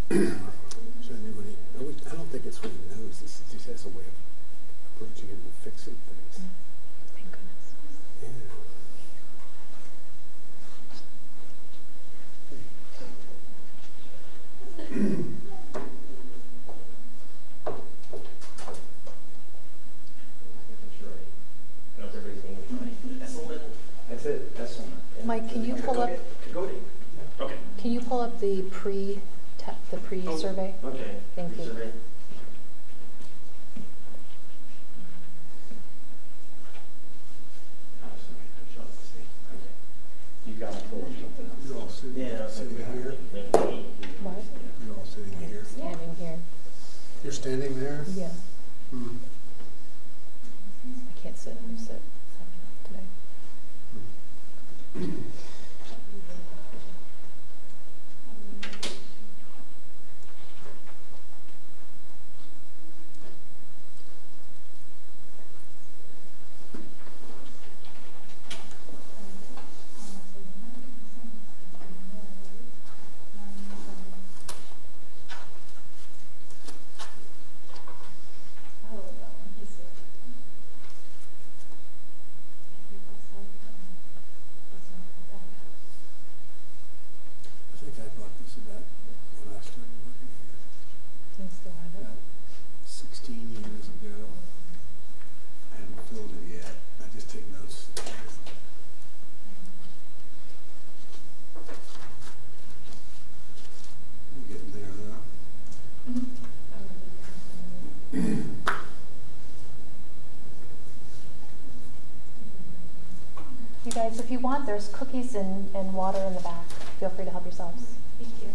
So anybody, I don't think it's what he knows. This just has a way of approaching it and fixing things. Thank goodness. Yeah. That's it. That's one. Mike, can you pull up? Okay. Can you pull up the pre-survey? Okay. Thank you. Survey. You got to pull something else. You're all sitting, sitting here. What? You're all sitting here. Standing here. You're standing there? Yeah. Hmm. I can't sit. I'm sit today. I think I bought this about when I started working here. Do you still have it? About 16 years ago. I haven't filled it yet. I just take notes. We're getting there, though. You guys, if you want, there's cookies and water in the back. Feel free to help yourselves. Thank you.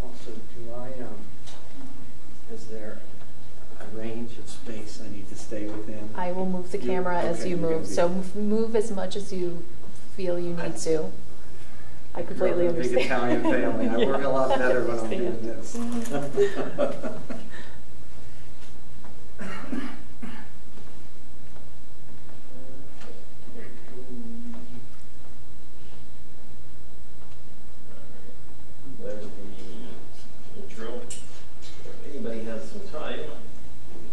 Also, do I, is there a range of space I need to stay within? I will move the camera as okay, you you're move. gonna So move as much as you feel you need to. I completely We're a big understand. Italian family. I work a lot better when I'm doing this. There's the intro. If anybody has some time,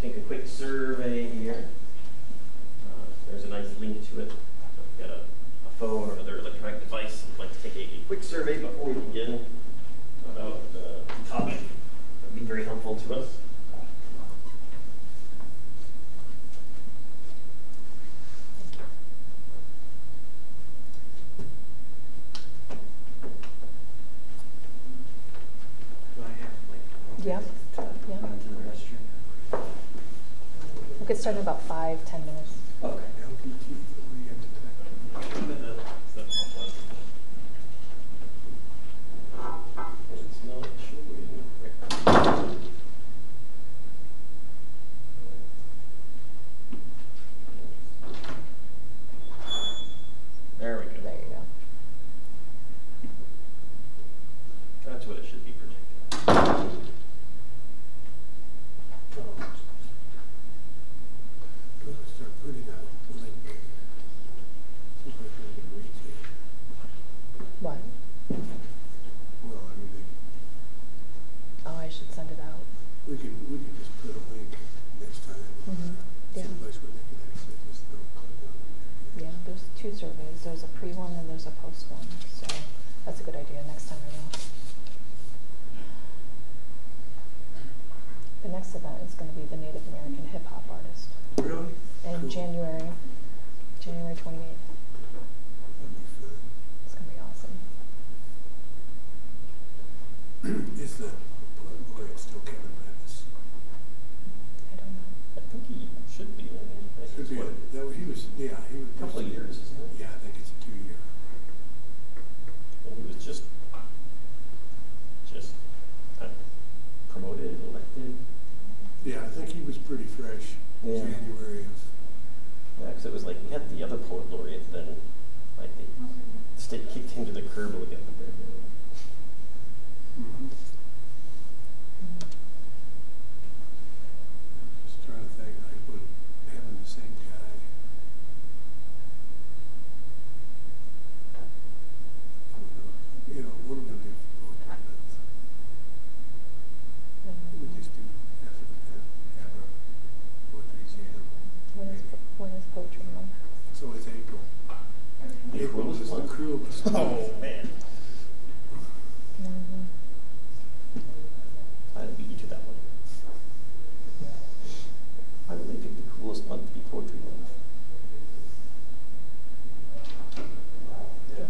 take a quick survey here. There's a nice link to it. If you've got a phone or another electronic device, I'd like to take a quick survey before we begin about the topic. That would be very helpful to us. Do I have like Yeah. to Yeah. run to the restroom? We'll get started in about 5-10 minutes. Okay. LPT, what do you have to type? It's not showing. There we go. There you go. That's what it should be projected. I'm going to start putting a link. Somebody can reach it. What? Well, I mean, Oh, I should send it out. we can just put a link next time. Yeah. Someplace where they can actually just go click on it. Yeah, there's 2 surveys. There's a pre one and there's a post one. So that's a good idea. Next time I will. The next event is going to be the Native American hip hop artist Really? in Cool. January 28th. That'd be fun. It's going to be awesome. Is the laureate still Kevin Mattis? I don't know. I think he should be. I think Should it's be. what, That he was. Yeah, he was. a couple of years, isn't it? Yeah, I think it's a 2-year. And he was just promoted, elected. Yeah, I think he was pretty fresh. Yeah. January of. Yeah, because it was like we had the other poet laureate, then like the state kicked him to the curb again. Mm-hmm. Oh, man. I beat you to that one. I really picked the coolest month to be Poetry Month. Yeah,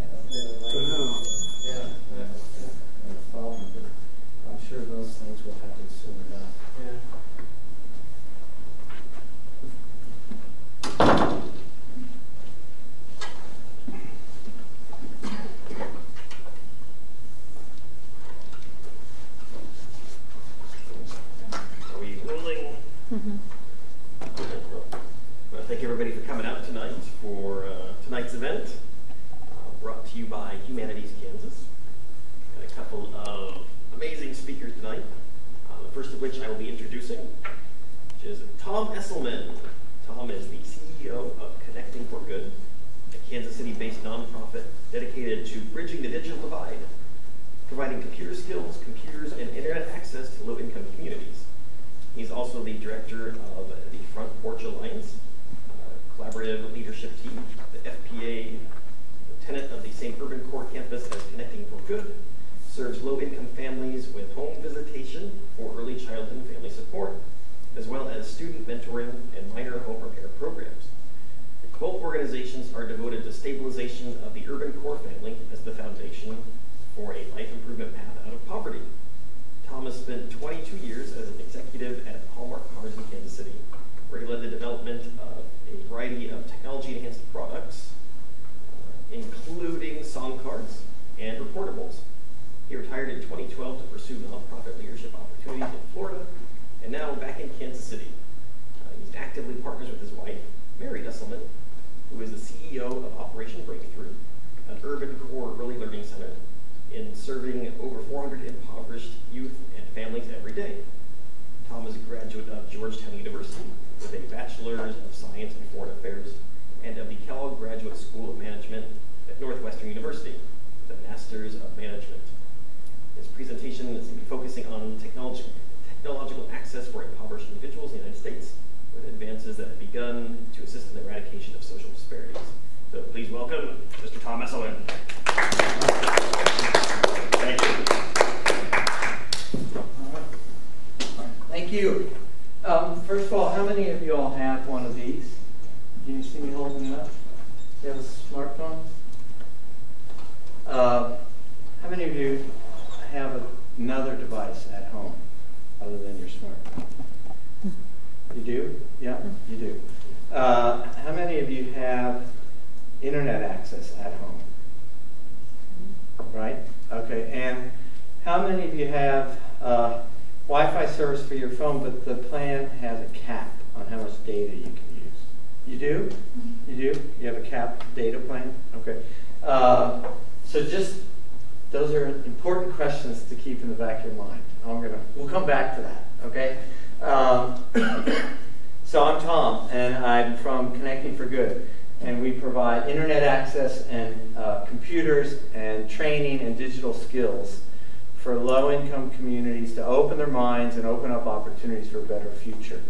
not a problem, but I'm sure those things will happen soon enough. Are we rolling? Mm-hmm. I want to thank everybody for coming out tonight for tonight's event, brought to you by Humanities Kansas. Got a couple of amazing speakers tonight, the first of which I will be introducing, which is Tom Esselman. Tom is the CEO of Connecting for Good, a Kansas City-based nonprofit dedicated to bridging the digital divide, providing computer skills, computers, and internet access to low-income communities. He's also the director of the Front Porch Alliance, collaborative leadership team, the FPA, lieutenant of the same urban core campus as Connecting for Good, serves low-income families with home visitation for early childhood and family support, as well as student mentoring and minor home repair programs. Both organizations are devoted to stabilization of the urban core family as the foundation for a life improvement path out of poverty. Thomas spent 22 years as an executive at Hallmark Cars in Kansas City, where he led the development of a variety of technology-enhanced products, including song cards and reportables. He retired in 2012 to pursue nonprofit leadership opportunities in Florida, and now back in Kansas City. He's actively partners with his wife, Mary Esselman, who is the CEO of Operation Breakthrough, an urban core early learning center in serving over 400 impoverished youth and families every day. Tom is a graduate of Georgetown University with a Bachelor's of Science in Foreign Affairs and of the Kellogg Graduate School of Management at Northwestern University with a Master's of Management. His presentation is going to be focusing on technological access for impoverished individuals in the United States, with advances that have begun to assist in the eradication of social disparities. So please welcome Mr. Tom Esselman. Thank you. Thank you. First of all, how many of you all have one of these? Can you see me holding it up? Do you have a smartphone? How many of you have another device at home other than your smartphone? You do? Yeah, you do. How many of you have internet access at home? Right? Okay. And how many of you have Wi-Fi service for your phone, but the plan has a cap on how much data you can use? You do? You do? You have a capped data plan? Okay. So just, those are important questions to keep in the back of your mind. We'll come back to that, okay? So I'm Tom, and I'm from Connecting for Good, and we provide internet access and computers and training and digital skills for low-income communities to open their minds and open up opportunities for a better future.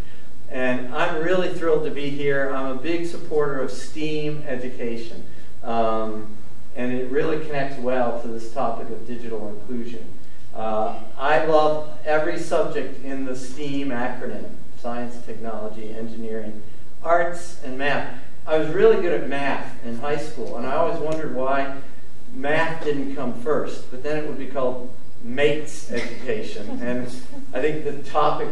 And I'm really thrilled to be here. I'm a big supporter of STEAM education, and it really connects well to this topic of digital inclusion. I love every subject in the STEAM acronym: science, technology, engineering, arts, and math. I was really good at math in high school, and I always wondered why math didn't come first, but then it would be called mates education, and I think the topic,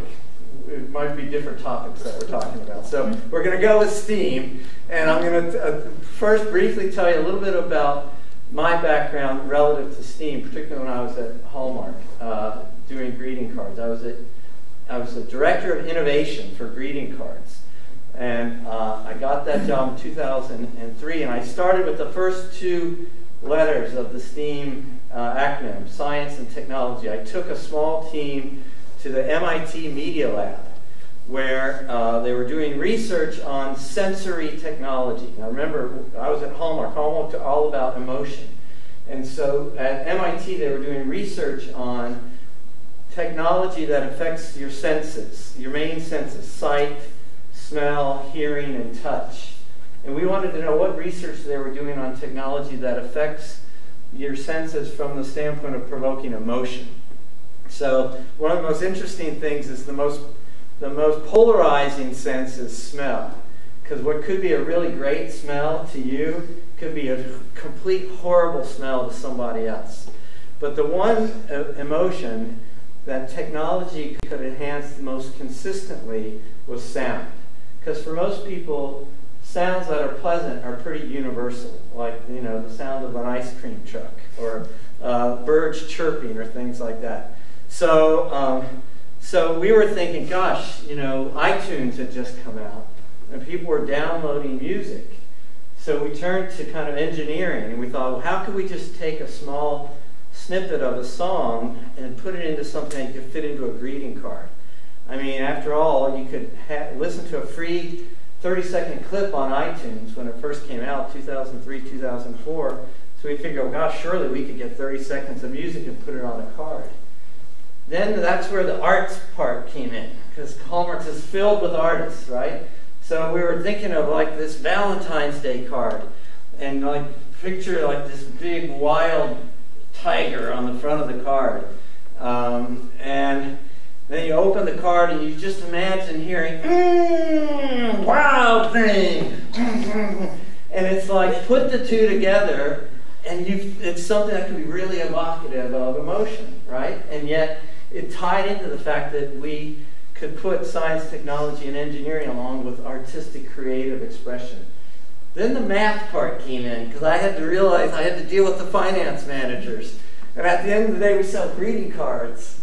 it might be different topics that we're talking about. So we're going to go with STEAM, and I'm going to first briefly tell you a little bit about my background relative to STEAM, particularly when I was at Hallmark doing greeting cards. I was the director of innovation for greeting cards, and I got that job in 2003, and I started with the first two letters of the STEAM acronym, science and technology. I took a small team to the MIT Media Lab, where they were doing research on sensory technology. Now remember, I was at Hallmark. Hallmark was all about emotion. And so at MIT, they were doing research on technology that affects your senses, your main senses: sight, smell, hearing, and touch. And we wanted to know what research they were doing on technology that affects your senses from the standpoint of provoking emotion. So one of the most interesting things is the most polarizing sense is smell. Because what could be a really great smell to you could be a complete horrible smell to somebody else. But the one emotion that technology could enhance the most consistently was sound. Because for most people, sounds that are pleasant are pretty universal, like, you know, the sound of an ice cream truck or birds chirping or things like that. So, so we were thinking, gosh, you know, iTunes had just come out and people were downloading music. So we turned to kind of engineering and we thought, well, how could we just take a small snippet of a song and put it into something that could fit into a greeting card? I mean, after all, you could listen to a free 30-second clip on iTunes when it first came out, 2003, 2004. So we figured, oh gosh, surely we could get 30 seconds of music and put it on a card. Then that's where the arts part came in, because Hallmark is filled with artists, right? So we were thinking of like this Valentine's Day card, and like picture like this big wild tiger on the front of the card. And then you open the card and you just imagine hearing, wild thing. And it's like, put the two together and it's something that can be really evocative of emotion, right? And yet it tied into the fact that we could put science, technology, and engineering along with artistic, creative expression. Then the math part came in, because I had to realize I had to deal with the finance managers. And at the end of the day, we sell greeting cards.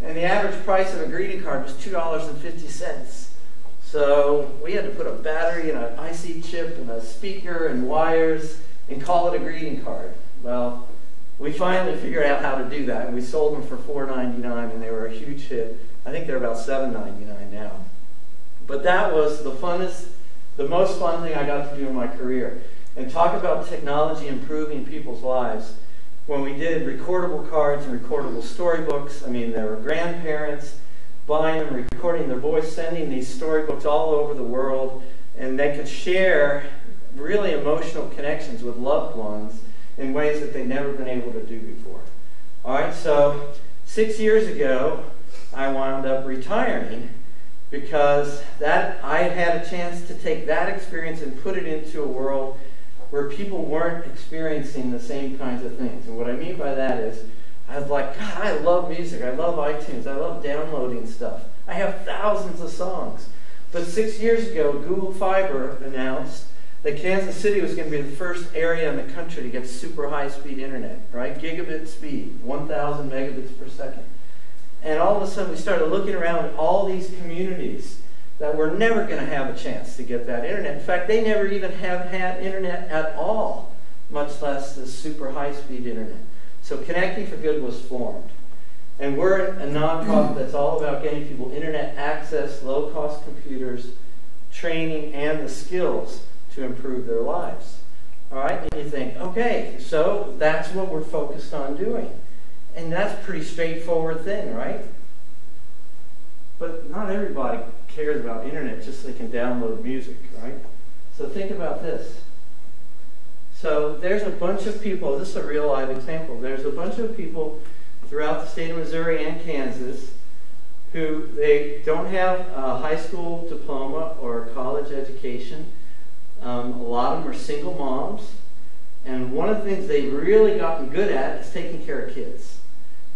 And the average price of a greeting card was $2.50. So we had to put a battery and an IC chip and a speaker and wires and call it a greeting card. Well, we finally figured out how to do that, and we sold them for $4.99, and they were a huge hit. I think they're about $7.99 now. But that was the funnest, the most fun thing I got to do in my career. And talk about technology improving people's lives. When we did recordable cards and recordable storybooks, I mean, there were grandparents buying them, recording their voice, sending these storybooks all over the world, and they could share really emotional connections with loved ones in ways that they'd never been able to do before. All right, so 6 years ago, I wound up retiring because I had a chance to take that experience and put it into a world where people weren't experiencing the same kinds of things. And what I mean by that is, I was like, God, I love music, I love iTunes, I love downloading stuff. I have thousands of songs. But 6 years ago, Google Fiber announced that Kansas City was going to be the first area in the country to get super high-speed internet, right? Gigabit speed, 1,000 megabits per second. And all of a sudden, we started looking around at all these communities that were never going to have a chance to get that internet. In fact, they never even have had internet at all, much less the super high-speed internet. So Connecting for Good was formed. And we're a nonprofit that's all about getting people internet access, low-cost computers, training, and the skills to improve their lives. All right, and you think, okay, so that's what we're focused on doing. And that's a pretty straightforward thing, right? But not everybody cares about internet just so they can download music, right? So think about this. So there's a bunch of people, this is a real live example, there's a bunch of people throughout the state of Missouri and Kansas who they don't have a high school diploma or a college education. A lot of them are single moms, and one of the things they've really gotten good at is taking care of kids.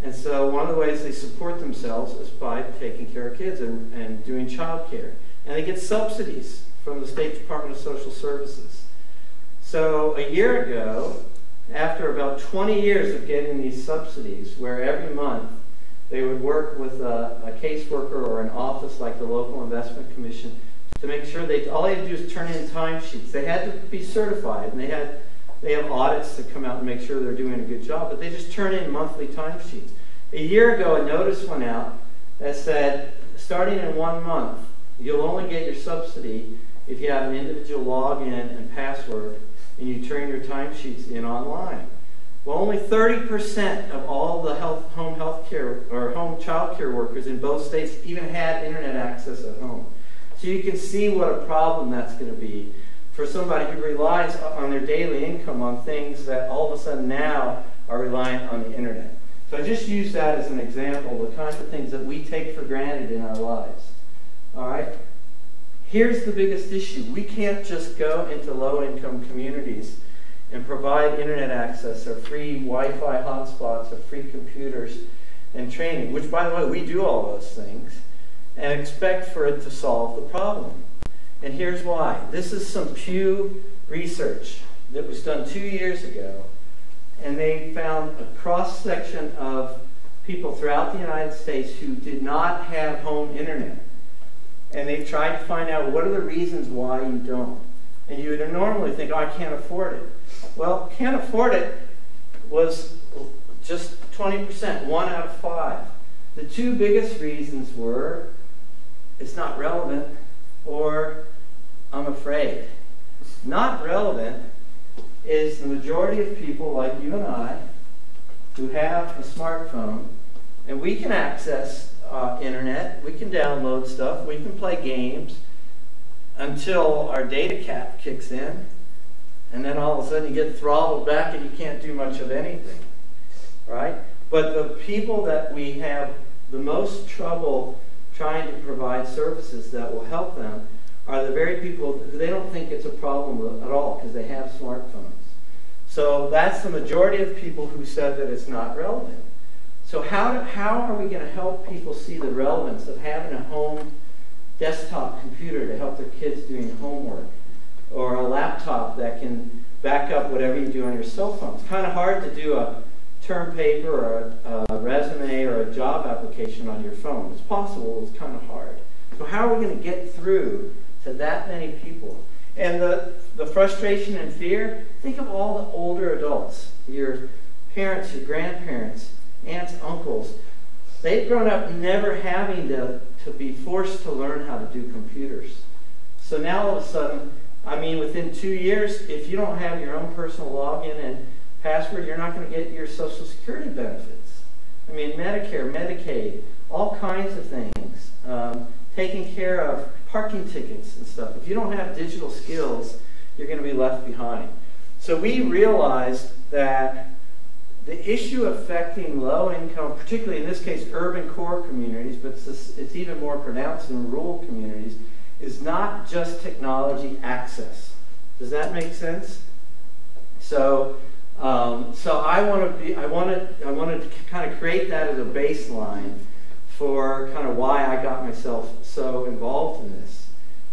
And so one of the ways they support themselves is by taking care of kids and doing child care. And they get subsidies from the State Department of Social Services. So a year ago, after about 20 years of getting these subsidies, where every month they would work with a caseworker or an office like the local investment commission to make sure all they had to do is turn in timesheets. They had to be certified, and they have audits to come out and make sure they're doing a good job, but they just turn in monthly timesheets. A year ago, a notice went out that said, starting in 1 month, you'll only get your subsidy if you have an individual login and password, and you turn your timesheets in online. Well, only 30% of all the home health care or home child care workers in both states even had internet access at home. So you can see what a problem that's going to be for somebody who relies on their daily income on things that all of a sudden now are reliant on the internet. So I just use that as an example of the kinds of things that we take for granted in our lives. All right? Here's the biggest issue. We can't just go into low-income communities and provide internet access or free Wi-Fi hotspots or free computers and training, which, by the way, we do all those things, and expect for it to solve the problem. And here's why. This is some Pew research that was done 2 years ago, and they found a cross-section of people throughout the United States who did not have home internet. And they tried to find out what are the reasons why you don't. And you would normally think, oh, I can't afford it. Well, can't afford it was just 20%, 1 out of 5. The 2 biggest reasons were, it's not relevant, or I'm afraid. Not relevant is the majority of people like you and I who have a smartphone, and we can access internet, we can download stuff, we can play games until our data cap kicks in, and then all of a sudden you get throttled back and you can't do much of anything, right? But the people that we have the most trouble trying to provide services that will help them are the very people who they don't think it's a problem at all because they have smartphones. So that's the majority of people who said that it's not relevant. So how are we going to help people see the relevance of having a home desktop computer to help their kids doing homework, or a laptop that can back up whatever you do on your cell phone? It's kind of hard to do a term paper or a resume or a job application on your phone. It's possible, it's kind of hard. So how are we going to get through to that many people? And the frustration and fear, think of all the older adults, your parents, your grandparents, aunts, uncles. They've grown up never having to be forced to learn how to do computers. So now all of a sudden, I mean, within 2 years, if you don't have your own personal login and password, you're not going to get your Social Security benefits. I mean, Medicare, Medicaid, all kinds of things. Taking care of parking tickets and stuff. If you don't have digital skills, you're going to be left behind. So we realized that the issue affecting low-income, particularly in this case urban core communities, but it's even more pronounced in rural communities, is not just technology access. Does that make sense? So I wanted to kind of create that as a baseline for kind of why I got myself so involved in this.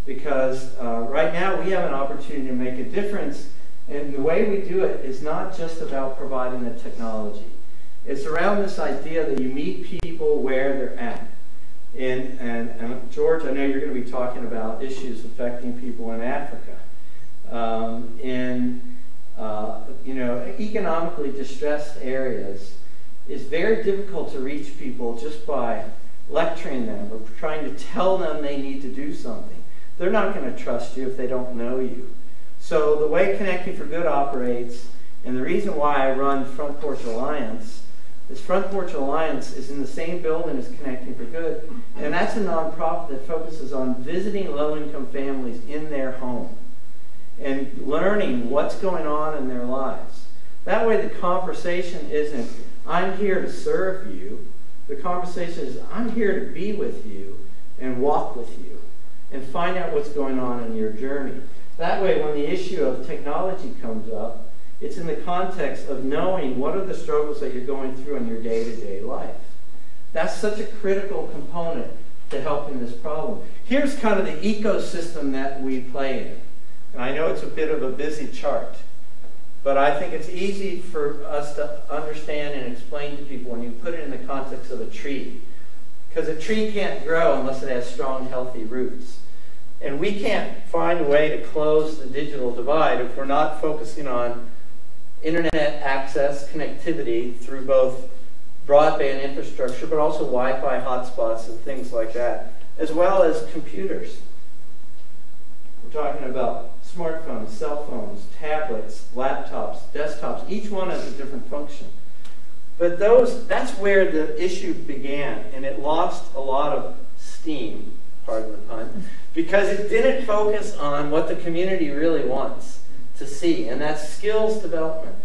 Because right now we have an opportunity to make a difference, and the way we do it is not just about providing the technology. It's around this idea that you meet people where they're at. And George, I know you're going to be talking about issues affecting people in Africa. Economically distressed areas, it's very difficult to reach people just by lecturing them or trying to tell them they need to do something. They're not going to trust you if they don't know you. So the way Connecting for Good operates, and the reason why I run Front Porch Alliance, is Front Porch Alliance is in the same building as Connecting for Good, and that's a nonprofit that focuses on visiting low-income families in their home and learning what's going on in their lives. That way the conversation isn't, I'm here to serve you. The conversation is, I'm here to be with you and walk with you and find out what's going on in your journey. That way, when the issue of technology comes up, it's in the context of knowing what are the struggles that you're going through in your day-to-day life. That's such a critical component to helping this problem. Here's kind of the ecosystem that we play in. And I know it's a bit of a busy chart, but I think it's easy for us to understand and explain to people when you put it in the context of a tree. Because a tree can't grow unless it has strong, healthy roots. And we can't find a way to close the digital divide if we're not focusing on internet access, connectivity through both broadband infrastructure, but also Wi-Fi hotspots and things like that, as well as computers. We're talking about smartphones, cell phones, tablets, laptops, desktops. Each one has a different function. But that's where the issue began, and it lost a lot of steam, pardon the pun, because it didn't focus on what the community really wants to see, and that's skills development.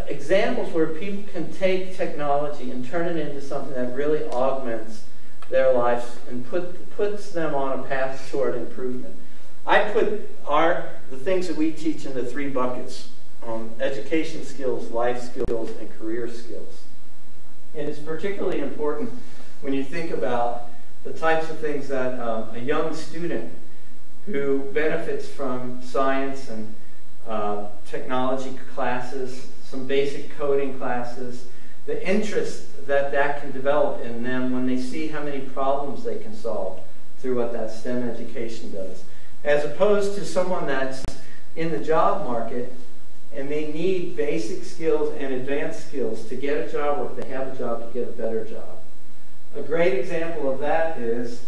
examples where people can take technology and turn it into something that really augments their lives and puts them on a path toward improvement. I put the things that we teach in the 3 buckets: education skills, life skills, and career skills. And it's particularly important when you think about the types of things that a young student who benefits from science and technology classes, some basic coding classes, the interest that can develop in them when they see how many problems they can solve through what that STEM education does, as opposed to someone that's in the job market and they need basic skills and advanced skills to get a job, or if they have a job, to get a better job. A great example of that is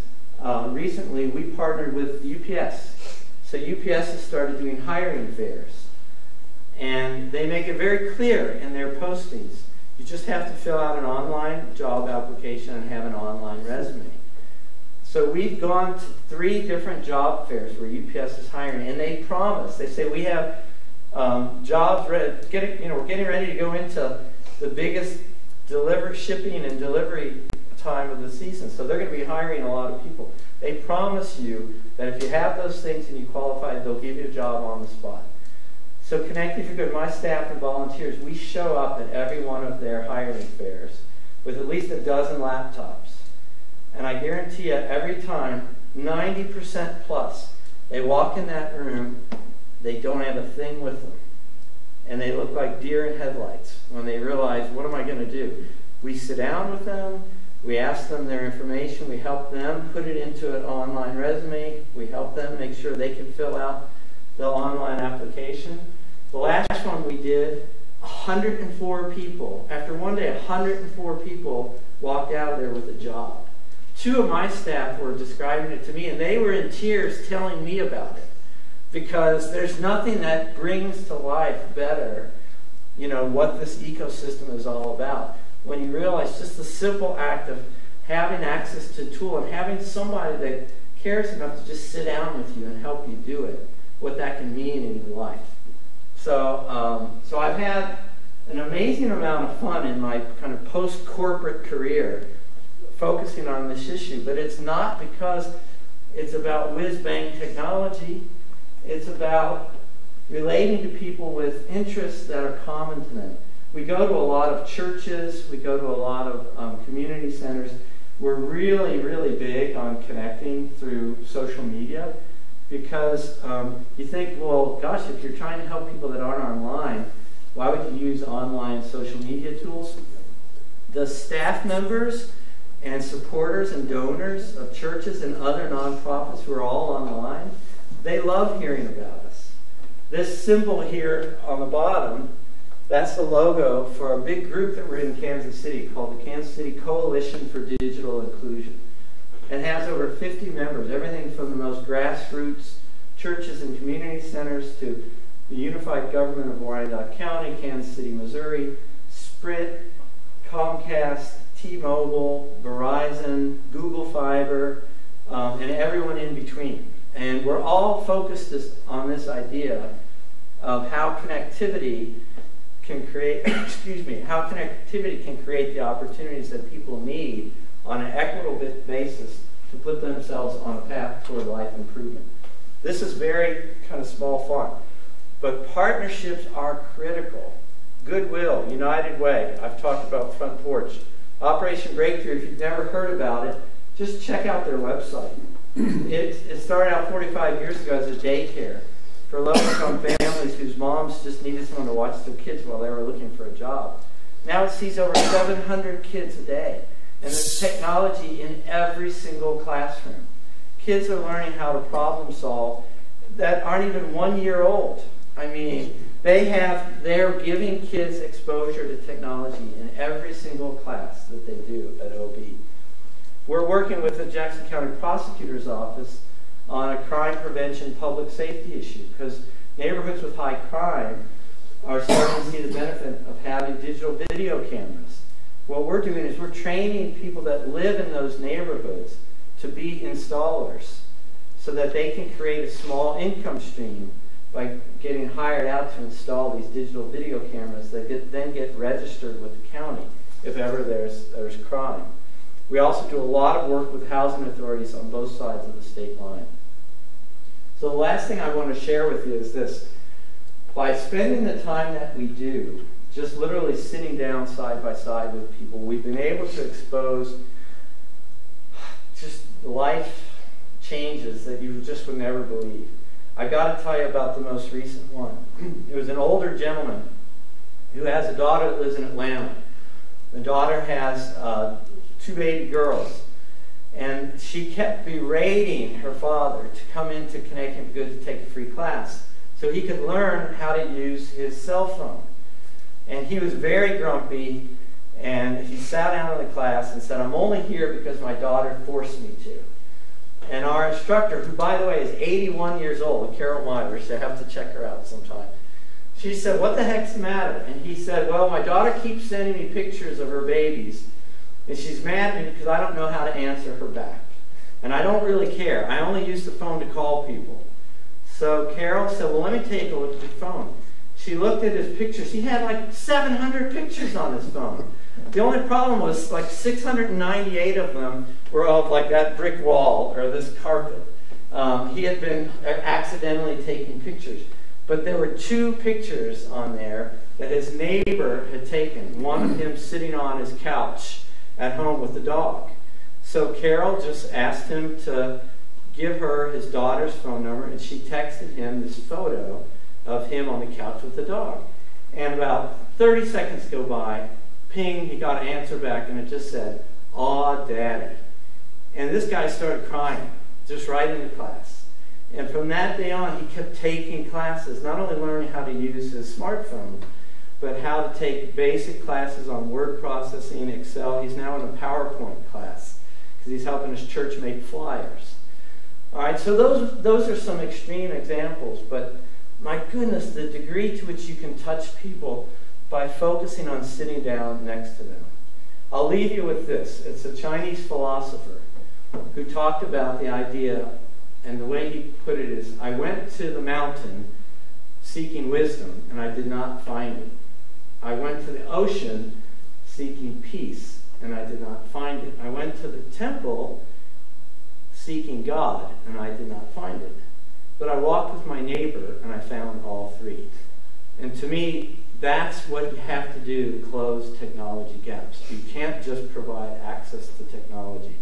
recently we partnered with UPS. So UPS has started doing hiring fairs, and they make it very clear in their postings. You just have to fill out an online job application and have an online resume. So we've gone to 3 different job fairs where UPS is hiring, and they promise. They say, we have jobs ready. We're getting ready to go into the biggest shipping and delivery time of the season. So they're going to be hiring a lot of people. They promise you that if you have those things and you qualify, they'll give you a job on the spot. So Connecting for Good, my staff and volunteers, we show up at every one of their hiring fairs with at least a dozen laptops. And I guarantee you, every time, 90% plus, they walk in that room, they don't have a thing with them. And they look like deer in headlights when they realize, what am I going to do? We sit down with them, we ask them their information, we help them put it into an online resume, we help them make sure they can fill out the online application. The last one we did, 104 people. After one day, 104 people walked out of there with a job. 2 of my staff were describing it to me, and they were in tears telling me about it. Because there's nothing that brings to life better, what this ecosystem is all about. When you realize just the simple act of having access to a tool and having somebody that cares enough to just sit down with you and help you do it, what that can mean in your life. So I've had an amazing amount of fun in my kind of post-corporate career focusing on this issue, but it's not because it's about whiz-bang technology. It's about relating to people with interests that are common to them. We go to a lot of churches, we go to a lot of community centers. We're really, really big on connecting through social media because you think, well, gosh, if you're trying to help people that aren't online, why would you use online social media tools? The staff members and supporters and donors of churches and other nonprofits who are all online, they love hearing about us. This symbol here on the bottom, that's the logo for a big group that we're in Kansas City called the Kansas City Coalition for Digital Inclusion. It has over 50 members, everything from the most grassroots churches and community centers to the Unified Government of Wyandotte County, Kansas City, Missouri, Sprint, Comcast, T-Mobile, Verizon, Google Fiber, and everyone in between. And we're all focused on this idea of how connectivity can create, how connectivity can create the opportunities that people need on an equitable basis to put themselves on a path toward life improvement. This is very kind of small font, but partnerships are critical. Goodwill, United Way, I've talked about Front Porch. Operation Breakthrough, if you've never heard about it, just check out their website. It started out 45 years ago as a daycare for low-income families whose moms just needed someone to watch their kids while they were looking for a job. Now it sees over 700 kids a day, and there's technology in every single classroom. Kids are learning how to problem solve that aren't even 1 year old. I mean, they're giving kids exposure to technology in every single class that they do at OB. We're working with the Jackson County Prosecutor's Office on a crime prevention public safety issue because neighborhoods with high crime are starting to see the benefit of having digital video cameras. What we're doing is we're training people that live in those neighborhoods to be installers so that they can create a small income stream by getting hired out to install these digital video cameras that then get registered with the county if ever there's crime. We also do a lot of work with housing authorities on both sides of the state line. So the last thing I want to share with you is this. By spending the time that we do, just literally sitting down side by side with people, we've been able to expose just life changes that you just would never believe. I got to tell you about the most recent one. It was an older gentleman who has a daughter that lives in Atlanta. The daughter has 2 baby girls, and she kept berating her father to come into Connecting for Good to take a free class so he could learn how to use his cell phone. And he was very grumpy, and he sat down in the class and said, "I'm only here because my daughter forced me to." And our instructor, who by the way is 81 years old, Carol Myers, so I have to check her out sometime, she said, "What the heck's the matter?" And he said, "Well, my daughter keeps sending me pictures of her babies, and she's mad at me because I don't know how to answer her back. And I don't really care. I only use the phone to call people." So Carol said, "Well, let me take a look at your phone." She looked at his pictures. He had like 700 pictures on his phone. The only problem was like 698 of them were of like that brick wall or this carpet. He had been accidentally taking pictures. But there were 2 pictures on there that his neighbor had taken. One of him sitting on his couch at home with the dog. So Carol just asked him to give her his daughter's phone number, and she texted him this photo of him on the couch with the dog. And about 30 seconds go by, ping, he got an answer back, and it just said, "Aw, Daddy." And this guy started crying, just right in the class. And from that day on, he kept taking classes, not only learning how to use his smartphone, but how to take basic classes on word processing, Excel. He's now in a PowerPoint class because he's helping his church make flyers. All right, so those are some extreme examples, but my goodness, the degree to which you can touch people by focusing on sitting down next to them. I'll leave you with this. It's a Chinese philosopher who talked about the idea, and the way he put it is, "I went to the mountain seeking wisdom, and I did not find it. I went to the ocean seeking peace, and I did not find it. I went to the temple seeking God, and I did not find it. But I walked with my neighbor, and I found all 3. And to me, that's what you have to do to close technology gaps. You can't just provide access to technology.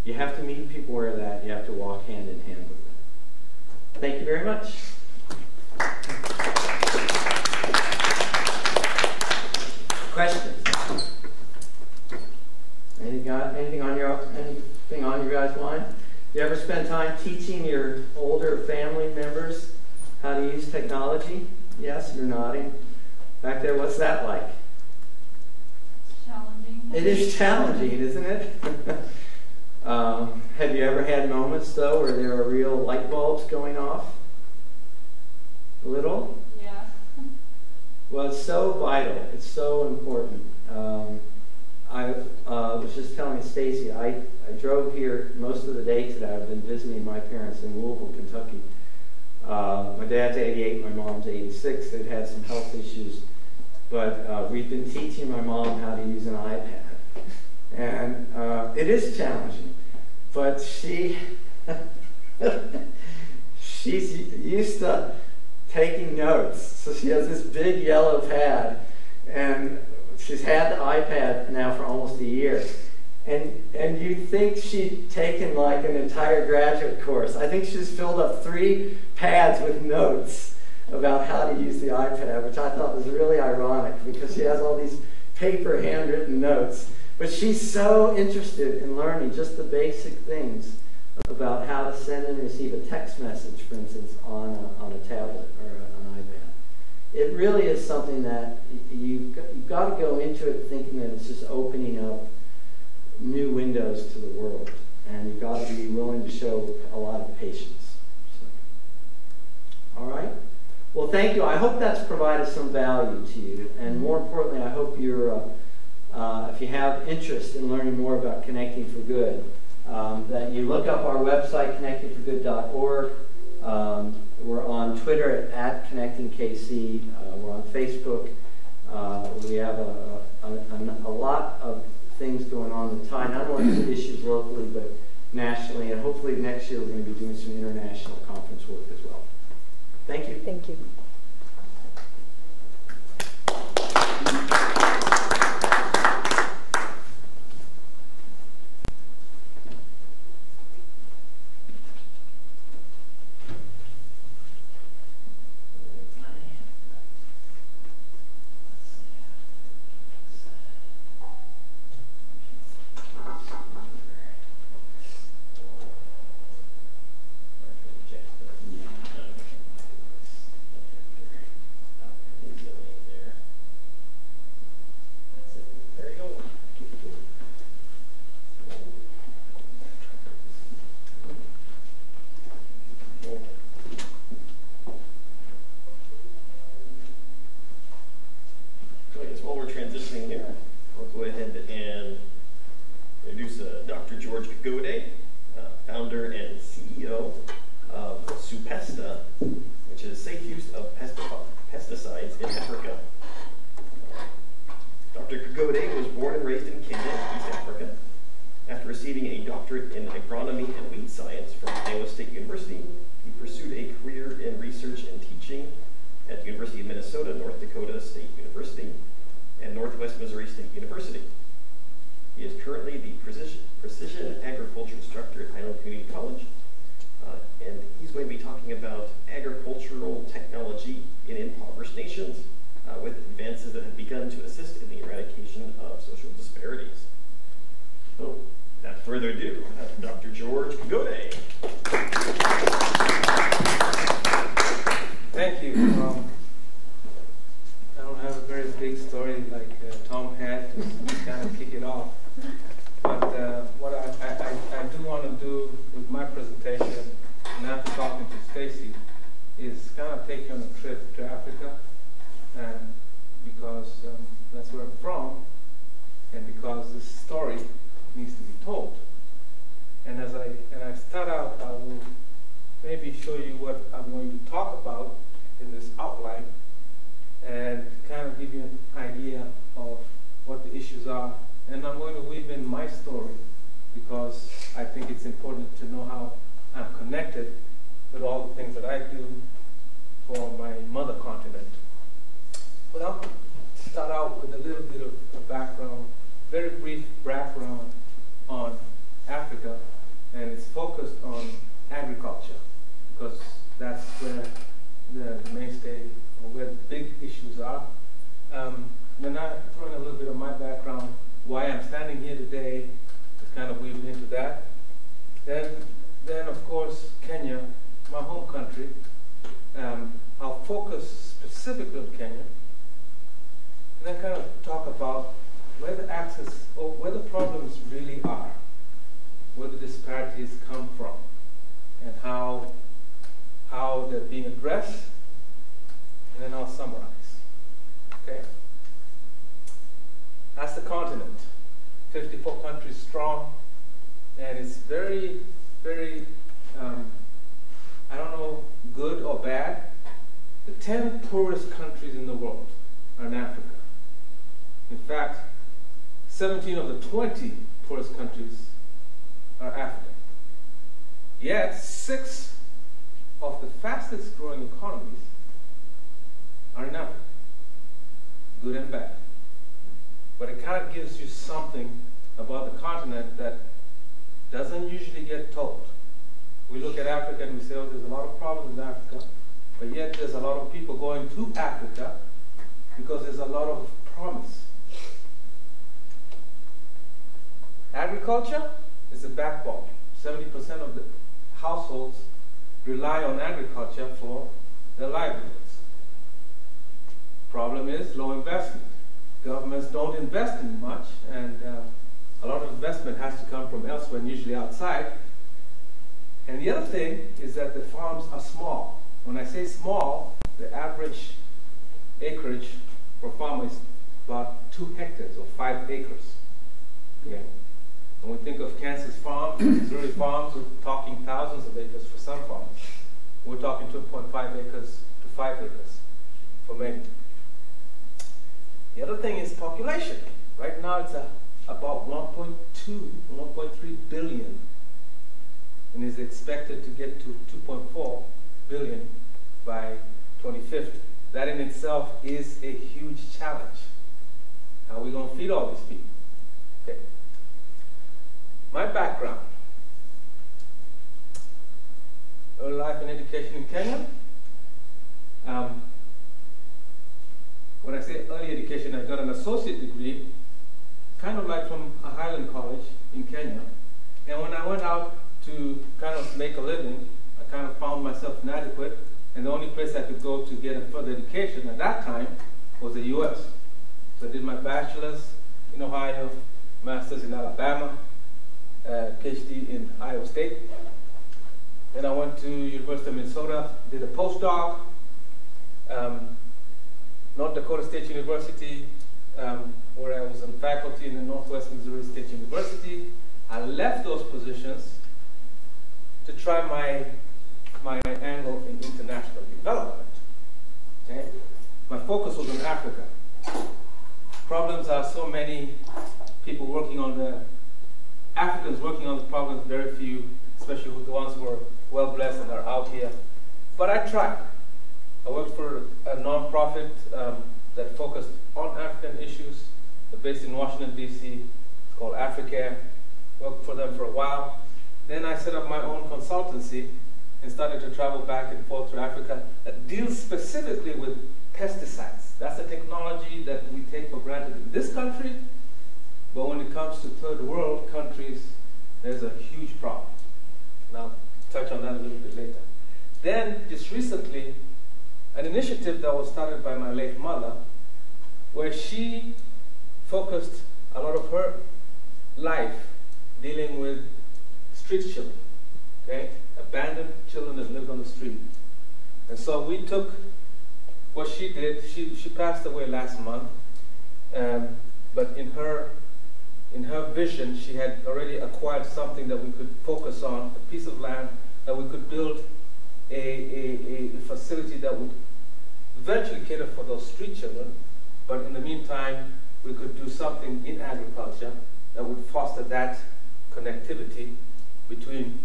You have to meet people where they're at. You have to walk hand in hand with them. Thank you very much. Questions? Anything on your guys' mind? You ever spend time teaching your older family members how to use technology? Yes, you're nodding. Back there, what's that like? It's challenging. It is challenging, isn't it? Have you ever had moments, though, where there are real light bulbs going off? A little? Yeah. Well, it's so vital. It's so important. I was just telling Stacy, I drove here most of the day today. I've been visiting my parents in Louisville, Kentucky. My dad's 88, my mom's 86. They've had some health issues. But we've been teaching my mom how to use an iPad. And it is challenging. But she's used to taking notes. So she has this big yellow pad. And she's had the iPad now for almost a year. And you'd think she'd taken like an entire graduate course. I think she's filled up 3 pads with notes about how to use the iPad, which I thought was really ironic because she has all these paper handwritten notes. But she's so interested in learning just the basic things about how to send and receive a text message, for instance, on a tablet or an iPad. It really is something that you've got to go into it thinking that it's just opening up new windows to the world. And you've got to be willing to show a lot of patience. So, all right? Well, thank you. I hope that's provided some value to you. And more importantly, I hope you're, if you have interest in learning more about Connecting for Good, that you look up our website, connectingforgood.org. We're on Twitter at ConnectingKC. We're on Facebook. We have a lot of things going on that tie not only to issues locally, but nationally. And hopefully next year we're going to be doing some international conference work as well. Thank you. Thank you. Precision Agriculture Instructor at Highland Community College. And he's going to be talking about agricultural technology in impoverished nations with advances that have begun to assist in the eradication of social disparities. So, without further ado, Dr. George Kagode. Thank you. I don't have a very big story like Tom had to kind of kick it off. But what I do want to do with my presentation, and after talking to Stacy, is kind of take you on a trip to Africa, and because that's where I'm from, and because this story needs to be told. And as I start out, I will maybe show you what I'm going to talk about in this outline, and kind of give you an idea of what the issues are. And I'm going to weave in my story because I think it's important to know how I'm connected with all the things that I do for my mother continent. But I'll start out with a little bit of a background, very brief background on Africa, and it's focused on agriculture because that's where the mainstay, or where the big issues are. Then I throw in a little bit of my background, why I'm standing here today, is kind of weaving into that. Then of course, Kenya, my home country. I'll focus specifically on Kenya, and then kind of talk about where the access, or where the problems really are, where the disparities come from, and how they're being addressed, and then I'll summarize. Okay? That's the continent, 54 countries strong, and it's very, very, I don't know, good or bad. The 10 poorest countries in the world are in Africa. In fact, 17 of the 20 poorest countries are African. Yet, 6 of the fastest growing economies are in Africa, good and bad. But it kind of gives you something about the continent that doesn't usually get told. We look at Africa and we say, oh, there's a lot of problems in Africa, but yet there's a lot of people going to Africa because there's a lot of promise. Agriculture is the backbone. 70% of the households rely on agriculture for their livelihoods. Problem is low investment. Governments don't invest in much, and a lot of investment has to come from elsewhere, and usually outside. And the other thing is that the farms are small. When I say small, the average acreage for farmers is about 2 hectares or 5 acres. Okay? When we think of Kansas farms, Missouri farms, we're talking thousands of acres for some farmers. We're talking 2.5 acres to 5 acres for many. The other thing is population. Right now it's about 1.2, 1.3 billion, and is expected to get to 2.4 billion by 2050. That in itself is a huge challenge. How are we going to feed all these people? Okay. My background. Early life and education in Kenya. When I say early education, I got an associate degree, kind of like from a Highland college in Kenya. And when I went out to kind of make a living, I kind of found myself inadequate, and the only place I could go to get a further education at that time was the US. So I did my bachelor's in Ohio, master's in Alabama, PhD in Iowa State. Then I went to University of Minnesota, did a postdoc, North Dakota State University, where I was on faculty in the Northwest Missouri State University. I left those positions to try my angle in international development. Okay? My focus was on Africa. Problems are so many, people working on the, Africans working on the problems, very few, especially the ones who are well blessed and are out here. But I tried. I worked for a nonprofit that focused on African issues. They're based in Washington, D.C. It's called Africare. Worked for them for a while. Then I set up my own consultancy and started to travel back and forth to Africa that deals specifically with pesticides. That's a technology that we take for granted in this country, but when it comes to third world countries, there's a huge problem. And I'll touch on that a little bit later. Then, just recently, an initiative that was started by my late mother, where she focused a lot of her life dealing with street children, okay? Abandoned children that lived on the street. And so we took what she did. She passed away last month, but in her vision, she had already acquired something that we could focus on, a piece of land that we could build a facility that would eventually cater for those street children, but in the meantime, we could do something in agriculture that would foster that connectivity between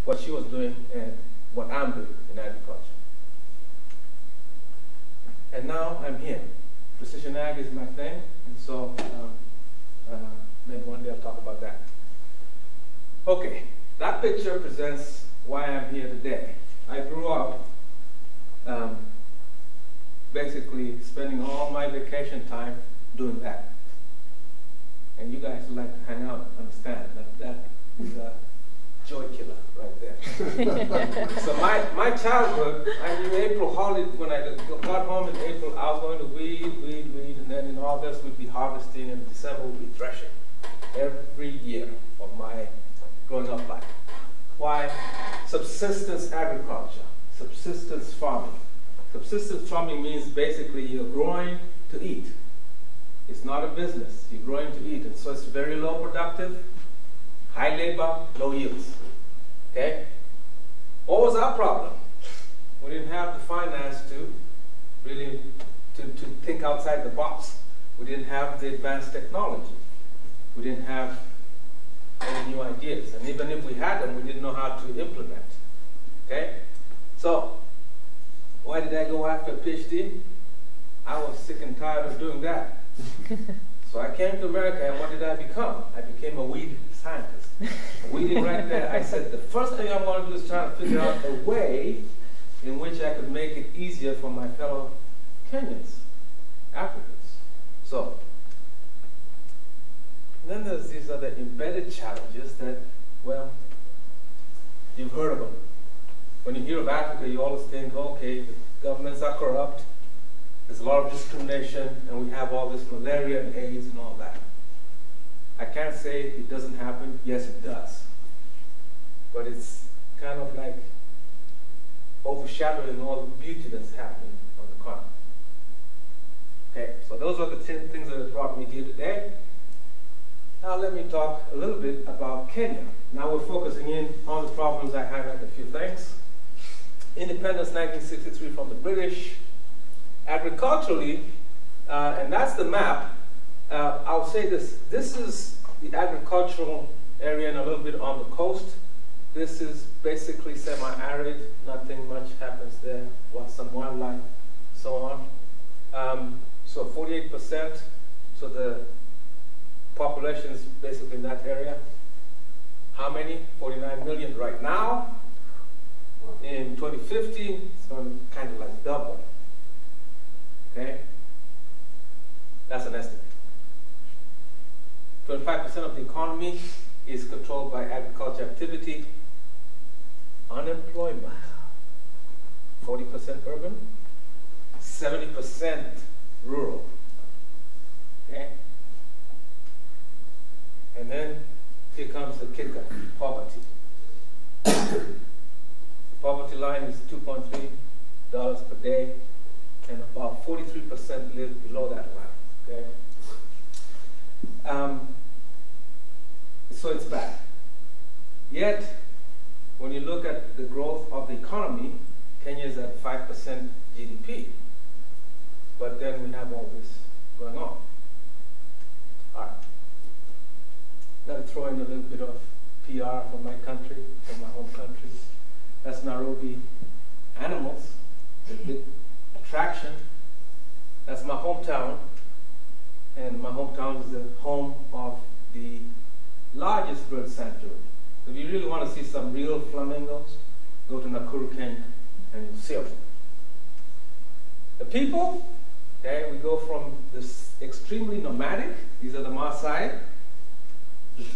what she was doing and what I'm doing in agriculture. And now I'm here. Precision ag is my thing, and so maybe one day I'll talk about that. Okay, that picture presents why I'm here today. I grew up basically spending all my vacation time doing that. And you guys who like to hang out understand that is a joy killer right there. So my childhood, in April holiday, when I got home in April, I was going to weed, and then in August we'd be harvesting, and in December we'd be threshing. Every year of my growing up life. Why? Subsistence agriculture, subsistence farming. Subsistence farming means basically you're growing to eat. It's not a business. You're growing to eat. And so it's very low productive, high labor, low yields. Okay? What was our problem? We didn't have the finance to really to think outside the box. We didn't have the advanced technology. We didn't have any new ideas. And even if we had them, we didn't know how to implement. Okay? So, why did I go after a PhD? I was sick and tired of doing that. So I came to America, and what did I become? I became a weed scientist. Weeding right there, I said, the first thing I want to do is try to figure out a way in which I could make it easier for my fellow Kenyans, Africans. So, then there's these other embedded challenges that, well, you've heard of them. When you hear of Africa, you always think, okay, the governments are corrupt, there's a lot of discrimination, and we have all this malaria and AIDS and all that. I can't say it doesn't happen. Yes, it does. But it's kind of like overshadowing all the beauty that's happening on the continent. Okay, so those are the 10 things that have brought me here today. Now let me talk a little bit about Kenya. Now we're focusing in on the problems. I highlight a few things. independence 1963 from the British. Agriculturally, and that's the map, I'll say this. This is the agricultural area and a little bit on the coast. This is basically semi-arid. Nothing much happens there. Some wildlife, so on. So 48%. So the population is basically in that area. How many? 49 million right now. In 2050, it's going to kind of like double. Okay? That's an estimate. 25% of the economy is controlled by agriculture activity. Unemployment, 40% urban, 70% rural. Okay? And then here comes the kicker, poverty. The poverty line is $2.3 per day, and about 43% live below that line. Okay? So it's bad. Yet, when you look at the growth of the economy, Kenya is at 5% GDP. But then we have all this going on. All right. Got to throw in a little bit of PR for my country, for my home country. That's Nairobi Animals, the big attraction. That's my hometown. And my hometown is the home of the largest bird sanctuary. If you really want to see some real flamingos, go to Nakuru, Kenya, and you'll see them. The people, okay, we go from this extremely nomadic, these are the Maasai,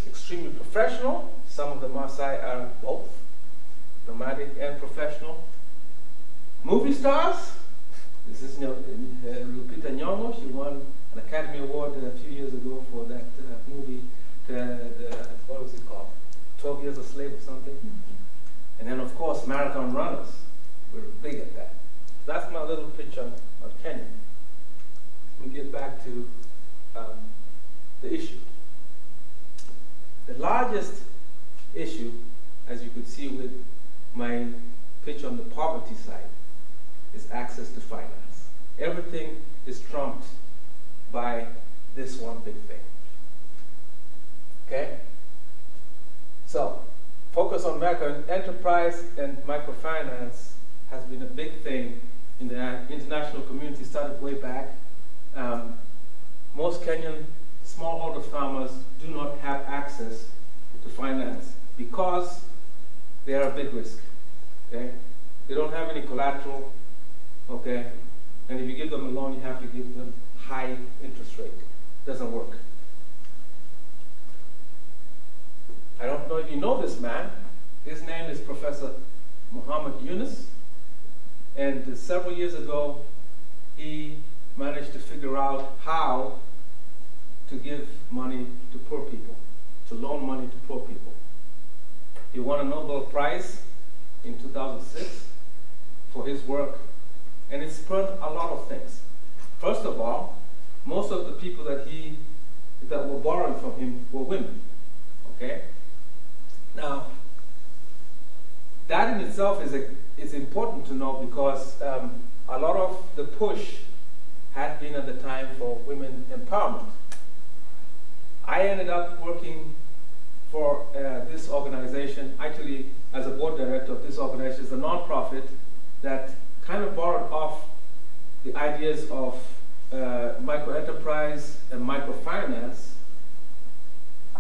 extremely professional. Some of the Maasai are both nomadic and professional. Movie stars, this is Lupita Nyong'o. She won an Academy Award a few years ago for that movie, what was it called? 12 Years a Slave or something. Mm-hmm. And then, of course, marathon runners. We're big at that. That's my little pitch on Kenya. Let me get back to the issue. The largest issue, as you could see with my pitch on the poverty side, is access to finance. Everything is trumped by this one big thing. Okay? So, focus on micro enterprise and microfinance has been a big thing in the international community, started way back. Most Kenyan smallholder farmers do not have access to finance because they are a big risk. Okay? They don't have any collateral. Okay? And if you give them a loan, you have to give them high interest rate. Doesn't work. I don't know if you know this man. His name is Professor Muhammad Yunus. And several years ago, he managed to figure out how to give money to poor people, to loan money to poor people. He won a Nobel Prize in 2006 for his work, and it spurred a lot of things. First of all, most of the people that were borrowing from him were women. Okay? Now, that in itself is important to know because a lot of the push had been at the time for women empowerment. I ended up working for this organization, actually as a board director of this organization. It's a nonprofit that kind of borrowed off the ideas of microenterprise and microfinance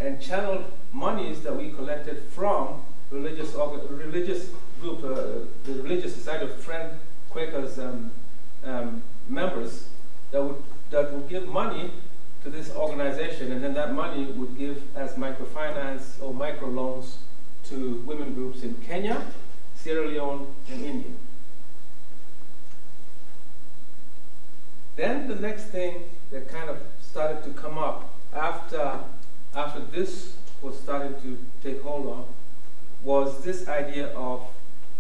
and channeled monies that we collected from religious group, the Religious Society of Friend Quakers members that would give money to this organization, and then that money would give as microfinance or microloans to women groups in Kenya, Sierra Leone, and India. Then the next thing that kind of started to come up after this was starting to take hold of was this idea of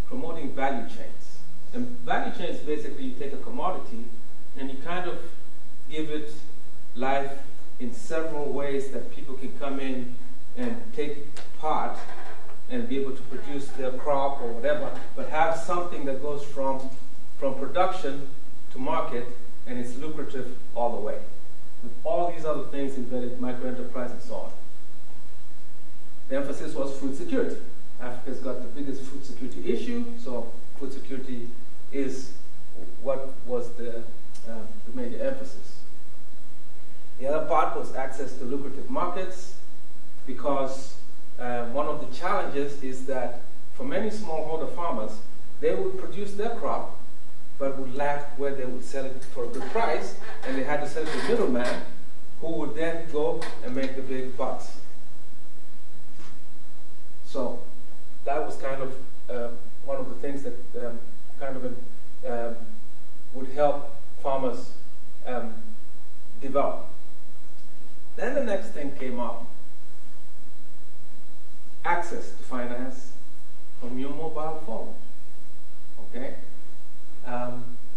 promoting value chains. And value chains, basically, you take a commodity and you kind of give it life in several ways that people can come in and take part and be able to produce their crop or whatever, but have something that goes from production to market, and it's lucrative all the way. With all these other things embedded, microenterprise and so on. The emphasis was food security. Africa's got the biggest food security issue, so food security is what was the major emphasis. The other part was access to lucrative markets, because one of the challenges is that for many smallholder farmers, they would produce their crop, but would lack where they would sell it for a good price, and they had to sell it to a middleman who would then go and make the big bucks. So that was kind of one of the things that would help farmers develop. Then the next thing came up, access to finance from your mobile phone. Okay?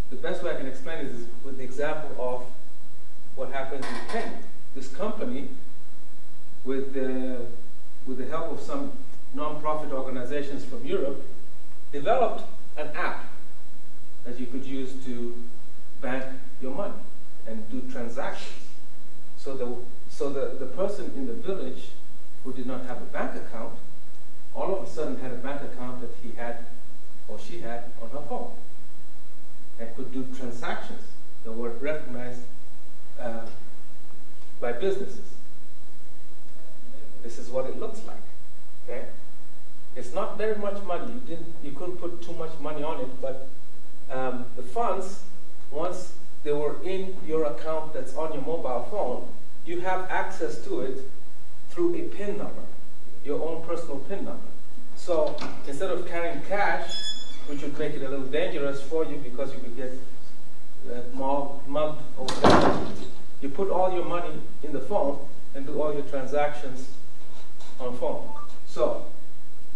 The best way I can explain it is with the example of what happens in Kenya. This company, with the help of some non-profit organizations from Europe, developed an app that you could use to bank your money and do transactions. So the person in the village who did not have a bank account, all of a sudden had a bank account that he had or she had on her phone, and could do transactions that were recognized by businesses. This is what it looks like. Okay? It's not very much money. You couldn't put too much money on it, but the funds, once they were in your account that's on your mobile phone, you have access to it through a PIN number, your own personal PIN number. So instead of carrying cash, which would make it a little dangerous for you because you could get mugged or whatever, you put all your money in the phone and do all your transactions on phone. So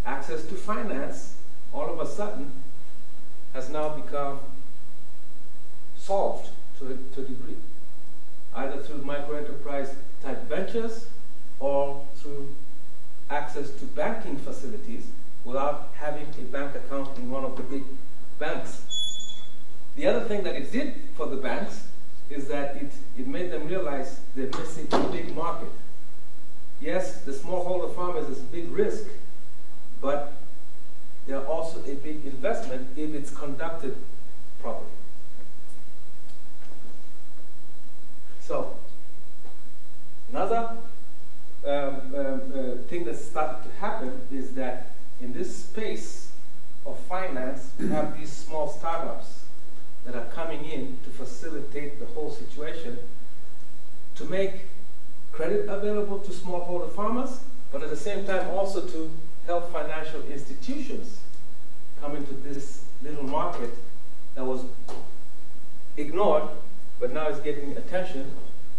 access to finance, all of a sudden, has now become solved to a degree, either through microenterprise type ventures or through access to banking facilities without having a bank account in one of the big banks. The other thing that it did for the banks is that it made them realize they're missing a big market. Yes, the smallholder farmers is a big risk, but they're also a big investment if it's conducted properly. So, another thing that's started to happen is that in this space of finance, we have these small startups that are coming in to facilitate the whole situation, to make credit available to smallholder farmers, but at the same time also to help financial institutions come into this little market that was ignored, but now is getting attention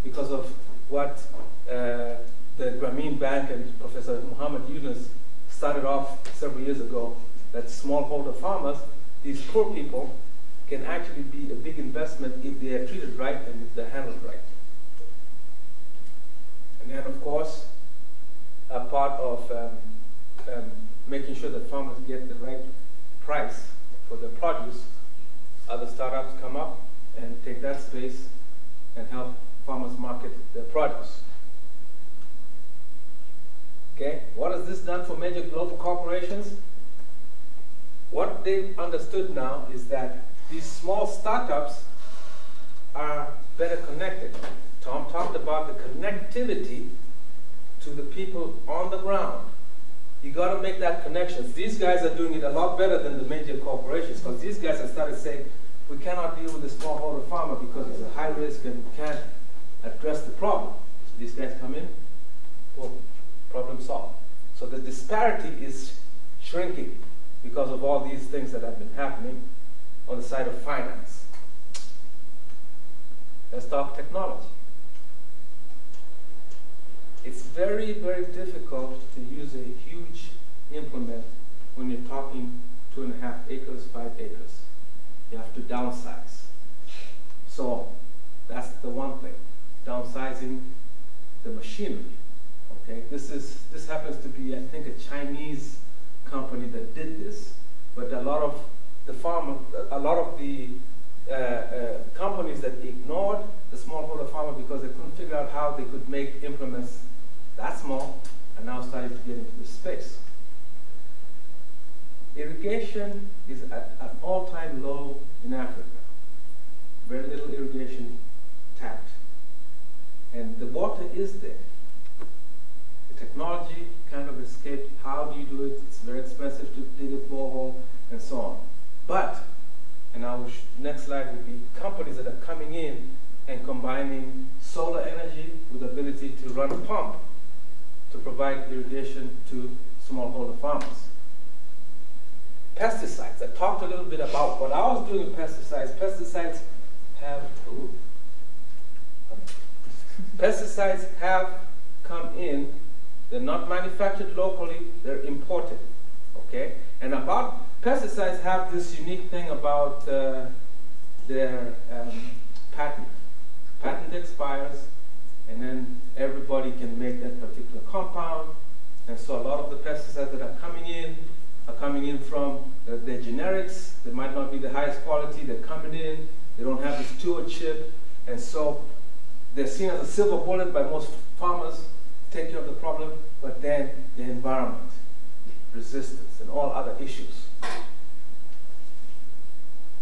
because of what the Grameen Bank and Professor Muhammad Yunus started off several years ago, that smallholder farmers, these poor people, can actually be a big investment if they are treated right and if they're handled right. And then, of course, a part of making sure that farmers get the right price for their produce, other startups come up and take that space and help farmers market their produce. Okay, what has this done for major global corporations? What they've understood now is that these small startups are better connected. Tom talked about the connectivity to the people on the ground. You got to make that connection. These guys are doing it a lot better than the major corporations, because these guys have started saying, we cannot deal with the smallholder farmer because it's a high risk and we can't address the problem. So these guys come in, boom, problem solved. So the disparity is shrinking because of all these things that have been happening on the side of finance. Let's talk technology. It's very, very difficult to use a huge implement when you're talking 2.5 acres, 5 acres. You have to downsize. So that's the one thing, downsizing the machinery. Okay, this happens to be, I think, a Chinese company that did this, but a lot of the companies that ignored the smallholder farmer because they couldn't figure out how they could make implements that small, and now started to get into this space. Irrigation is at an all-time low in Africa. Very little irrigation tapped. And the water is there. The technology kind of escaped. How do you do it? It's very expensive to dig a borehole and so on. But, and our next slide will be companies that are coming in and combining solar energy with the ability to run a pump to provide irrigation to smallholder farmers. Pesticides. I talked a little bit about what I was doing with pesticides. Pesticides have come in. They're not manufactured locally, they're imported. Okay? And about pesticides have this unique thing about their patent. Patent expires, and then everybody can make that particular compound. And so a lot of the pesticides that are coming in from their generics. They might not be the highest quality. They're coming in. They don't have the stewardship, and so they're seen as a silver bullet by most farmers to take care of the problem. But then the environment, resistance, and all other issues.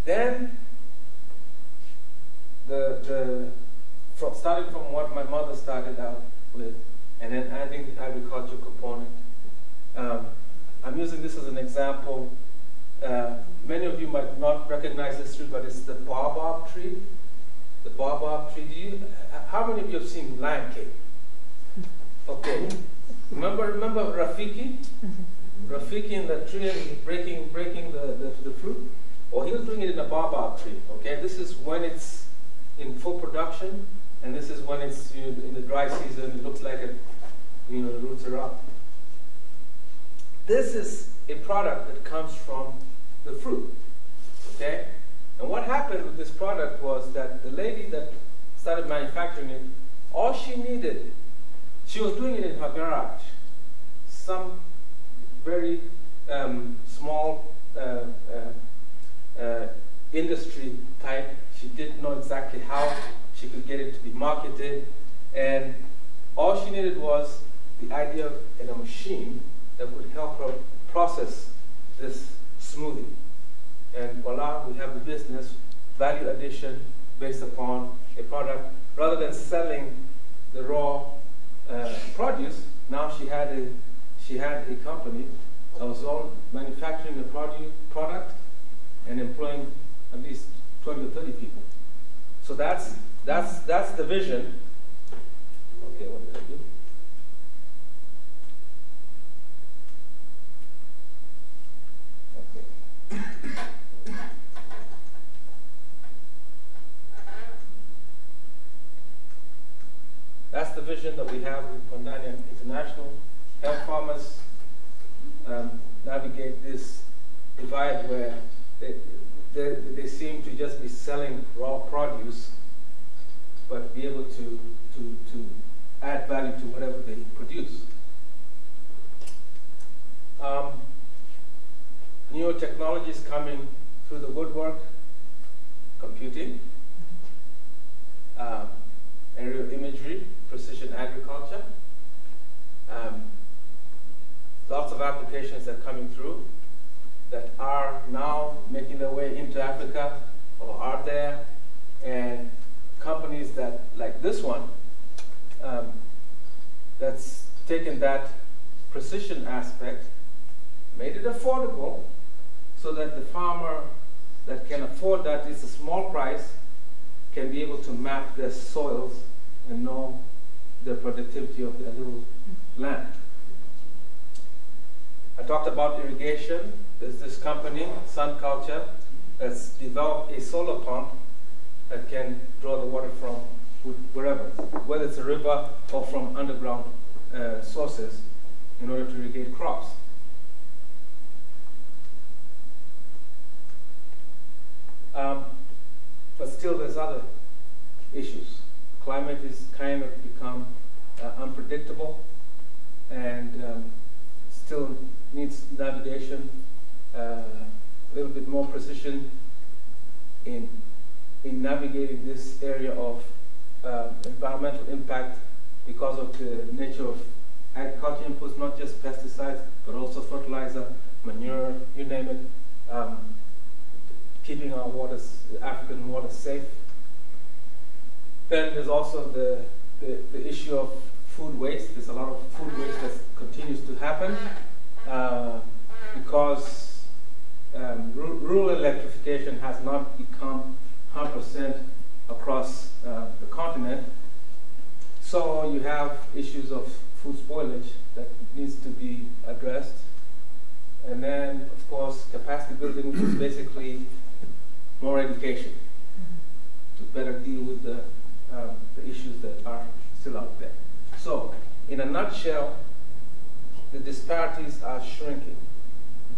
Then starting from what my mother started out with, and then adding the agriculture component. I'm using this as an example. Many of you might not recognize this tree, but it's the baobab tree. The baobab tree. How many of you have seen Lion King? Okay. Remember Rafiki? Rafiki in the tree and breaking the fruit? Well, he was doing it in a baobab tree. Okay. This is when it's in full production, and this is when it's in the dry season. It looks like the roots are up. This is a product that comes from the fruit, okay? And what happened with this product was that the lady that started manufacturing it, all she needed, she was doing it in her garage. Some very small industry type. She didn't know exactly how she could get it to be marketed, and all she needed was the idea of a machine that would help her process this smoothie. And voila, we have the business, value addition based upon a product. Rather than selling the raw produce, now she had a company that was all manufacturing the product and employing at least 20 or 30 people. So that's the vision. Okay, what did I do? That's the vision that we have with Kondania International. Help farmers navigate this divide where they seem to just be selling raw produce, but be able to add value to whatever they produce. Newer technologies coming through the woodwork, computing, aerial imagery, precision agriculture. Lots of applications that are coming through that are now making their way into Africa or are there, and companies that, like this one, that's taken that precision aspect, made it affordable so that the farmer that can afford that, it's a small price, can be able to map their soils and know the productivity of their little land. I talked about irrigation. There's this company, Sun Culture, that's developed a solar pump that can draw the water from wherever, whether it's a river or from underground sources, in order to irrigate crops. But still there's other issues. Climate is kind of become unpredictable, and still needs navigation, a little bit more precision in navigating this area of environmental impact because of the nature of agriculture inputs, not just pesticides, but also fertilizer, manure, you name it, keeping our waters, African waters, safe. Then there's also the issue of food waste. There's a lot of food waste that continues to happen because rural electrification has not become 100% across the continent. So you have issues of food spoilage that needs to be addressed. And then, of course, capacity building, which is basically more education to better deal with the issues that are still out there. So, in a nutshell, the disparities are shrinking,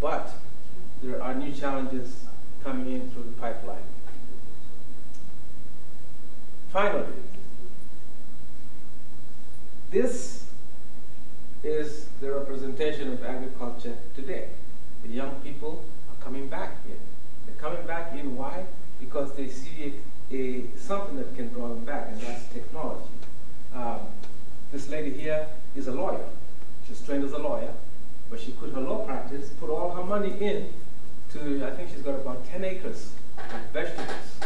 but there are new challenges coming in through the pipeline. Finally, this is the representation of agriculture today. The young people are coming back in. They're coming back in, why? Because they see something that can draw them back, and that's technology. This lady here is a lawyer. She's trained as a lawyer, but she quit her law practice, put all her money in to, I think she's got about 10 acres of vegetables.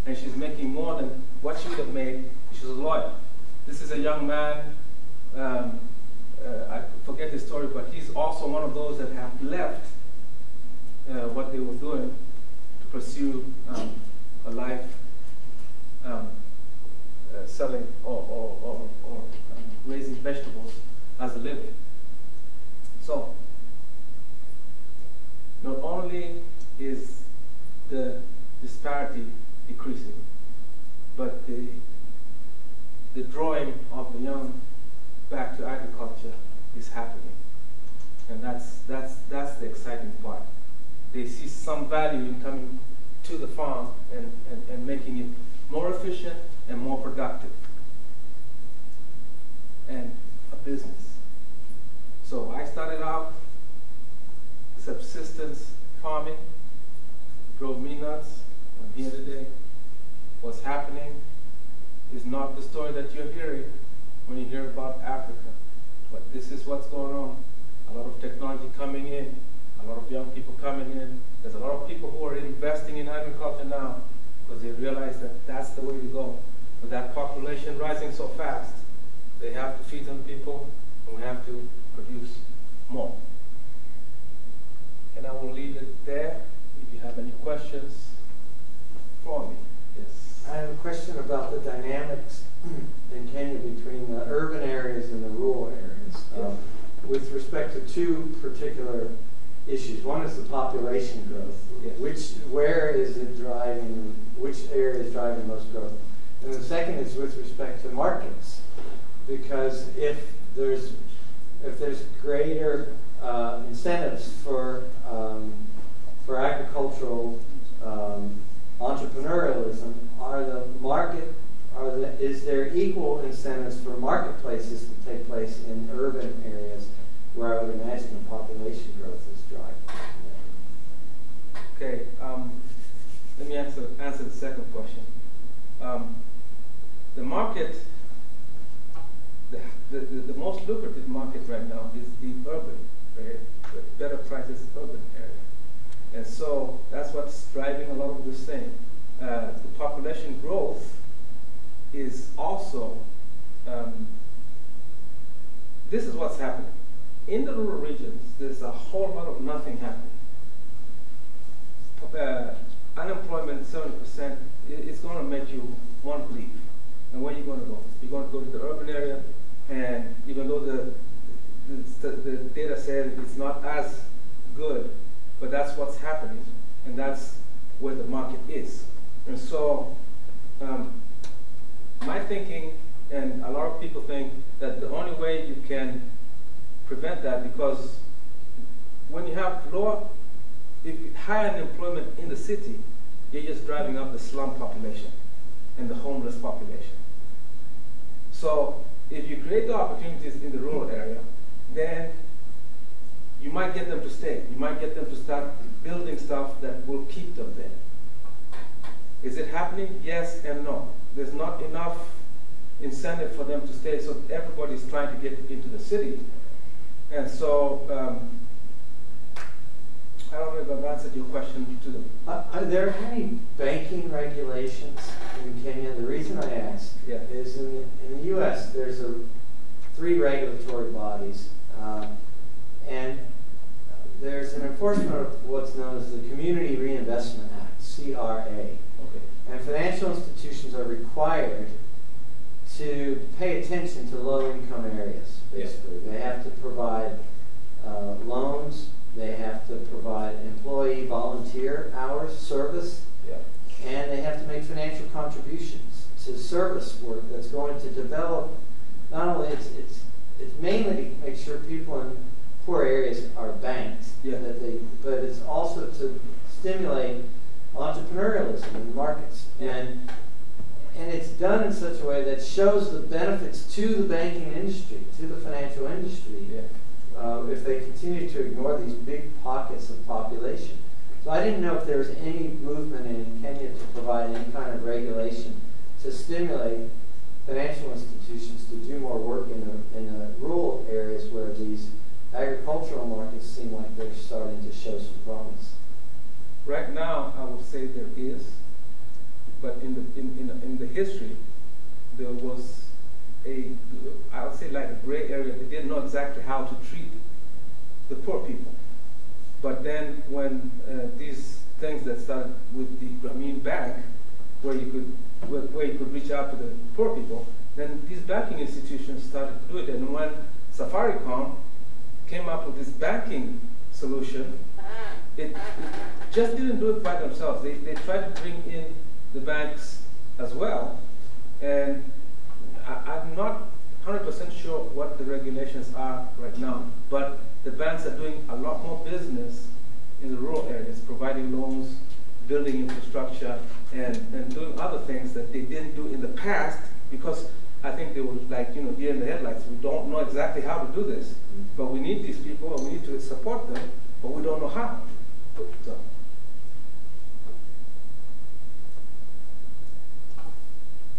And she's making more than what she would have made if she was a lawyer. This is a young man, I forget his story, but he's also one of those that have left what they were doing to pursue a life selling or raising vegetables as a living. So, not only is the disparity decreasing, but the drawing of the young back to agriculture is happening. And that's the exciting part. They see some value in coming to the farm and making it more efficient and more productive. And a business. So I started out subsistence farming, drove me nuts. I'm here today. What's happening is not the story that you're hearing when you hear about Africa. But this is what's going on. A lot of technology coming in, a lot of young people coming in. There's a lot of people who are investing in agriculture now because they realize that that's the way to go. With that population rising so fast, they have to feed them people, and we have to produce more. And I will leave it there. If you have any questions for me. Yes. I have a question about the dynamics in Kenya between the urban areas and the rural areas. With respect to two particular issues. One is the population growth. Yes. Where is it driving, which area is driving most growth? And the second is with respect to markets. Because if there's greater incentives for agricultural entrepreneurialism, is there equal incentives for marketplaces to take place in urban areas where I would imagine the population growth is driving? Okay, let me answer the second question. The market, the most lucrative market right now is the urban area, the better prices urban area. And so that's what's driving a lot of this thing. The population growth is also, this is what's happening. In the rural regions, there's a whole lot of nothing happening. Unemployment 70%, it's going to make you want to leave. And where are you going to go? You're going to go to the urban area, and even though the data says it's not as good, but that's what's happening, and that's where the market is. And so, my thinking, and a lot of people think that the only way you can prevent that, because when you have higher unemployment in the city, you're just driving up the slum population and the homeless population. So if you create the opportunities in the rural area, then you you might get them to stay. You might get them to start building stuff that will keep them there. Is it happening? Yes and no. There's not enough incentive for them to stay, so everybody's trying to get into the city. And so, I don't know if I've answered your question to them. Are there any banking regulations in Kenya? The reason I ask is in the U.S. there's 3 regulatory bodies, and there's an enforcement of what's known as the Community Reinvestment Act, CRA. Okay. And financial institutions are required to pay attention to low-income areas, basically. They have to provide loans. They have to provide employee volunteer hours, service, and they have to make financial contributions to service work that's going to develop. Not only it's mainly to make sure people in poor areas are banked, but it's also to stimulate entrepreneurialism in markets, and it's done in such a way that shows the benefits to the banking industry, to the financial industry. If they continue to ignore these big pockets of population. So I didn't know if there was any movement in Kenya to provide any kind of regulation to stimulate financial institutions to do more work in the rural areas where these agricultural markets seem like they're starting to show some promise. Right now, I would say there is, but in the history, there was I would say like a gray area. They didn't know exactly how to treat the poor people. But then when these things that started with the Grameen Bank, where you could reach out to the poor people, then these banking institutions started to do it. And when Safaricom came up with this banking solution, it just didn't do it by themselves. They tried to bring in the banks as well. And I'm not 100% sure what the regulations are right now, but the banks are doing a lot more business in the rural areas, providing loans, building infrastructure, and doing other things that they didn't do in the past, because I think they were like, deer in the headlights. We don't know exactly how to do this, but we need these people and we need to support them, but we don't know how. So.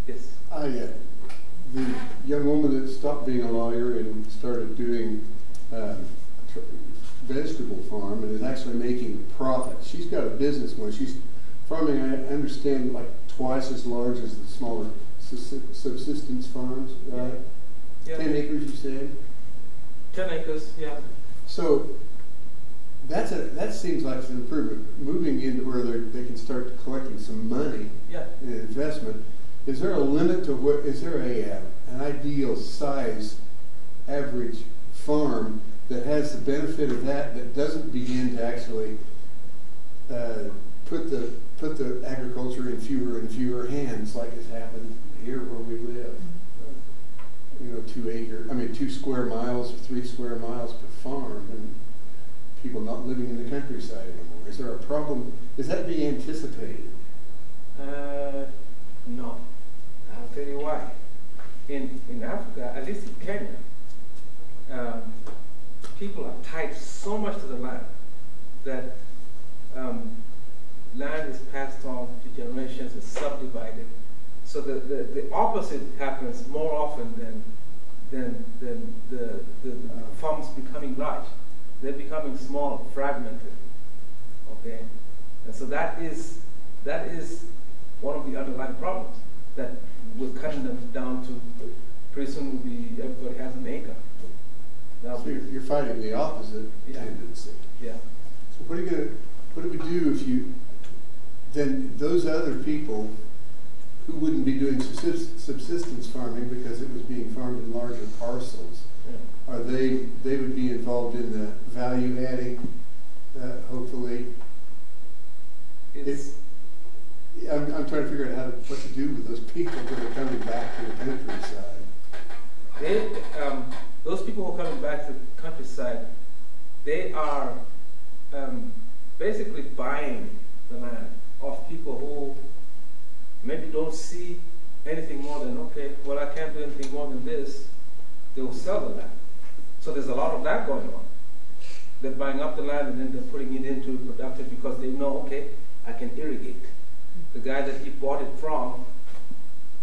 Yes? The young woman that stopped being a lawyer and started doing vegetable farm and is actually making profit. She's got a business going. She's farming, I understand, like twice as large as the smaller subsistence farms, right? Yeah. 10 acres, you said? 10 acres, yeah. So that seems like an improvement. Moving into where they can start collecting some money in investment. Is there a limit to what? Is there an ideal size average farm that has the benefit of that doesn't begin to actually put the agriculture in fewer and fewer hands, like has happened here where we live? 2 square miles or 3 square miles per farm, and people not living in the countryside anymore. Is there a problem? Is that being anticipated? No. I'll tell you why. In Africa, at least in Kenya, people are tied so much to the land that land is passed on to generations, it's subdivided. So the opposite happens more often than the farms becoming large. They're becoming small, fragmented. Okay, and so that is one of the underlying problems, that we're cutting them down to pretty soon everybody has an acre. So you're fighting the opposite tendency. Yeah. So what do we do if then those other people who wouldn't be doing subsistence farming because it was being farmed in larger parcels, they would be involved in the value adding, hopefully? I'm trying to figure out what to do with those people that are coming back to the countryside. Those people who are coming back to the countryside, they are basically buying the land of people who maybe don't see anything more than, okay, well, I can't do anything more than this. They will sell the land. So there's a lot of that going on. they're buying up the land and then they're putting it into productive because they know, okay, I can irrigate. The guy that he bought it from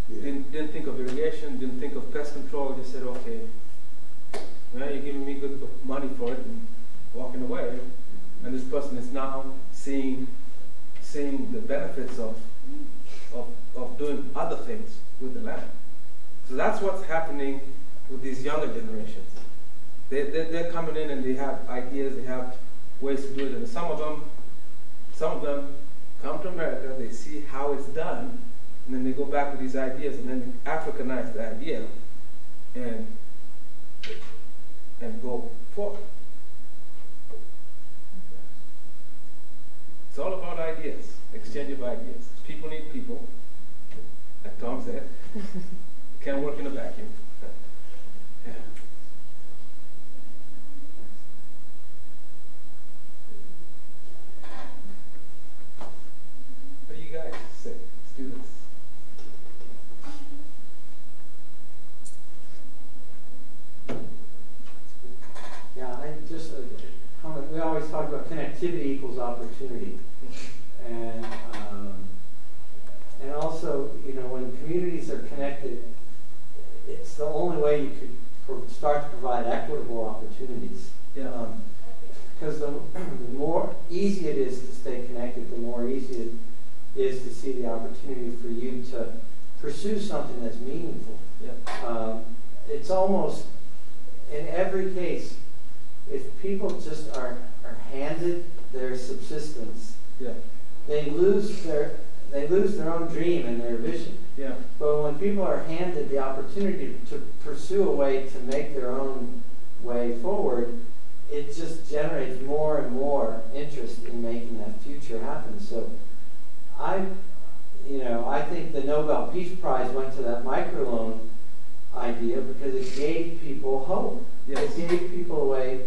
didn't think of irrigation, didn't think of pest control. Just said, okay, well, you're giving me good money for it, and walking away. And this person is now seeing the benefits of doing other things with the land. So that's what's happening with these younger generations. They're coming in and they have ideas, they have ways to do it, and some of them come to America, they see how it's done, and then they go back with these ideas, and then they Africanize the idea and go forward. It's all about ideas, exchange of ideas. People need people, like Tom said. Can't work in a vacuum. Yeah. What do you guys say, students? Yeah, I just comment. We always talk about connectivity equals opportunity, and also, you know, when communities are connected, it's the only way you could start to provide equitable opportunities. Yeah. Because the more easy it is to stay connected, the more easy it is to see the opportunity for you to pursue something that's meaningful. Yeah. It's almost, in every case, if people just are handed their subsistence, they lose their own dream and their vision. Yeah. But when people are handed the opportunity to pursue a way to make their own way forward, it just generates more and more interest in making that future happen. So I think the Nobel Peace Prize went to that microloan idea because it gave people hope. Yes. It gave people a way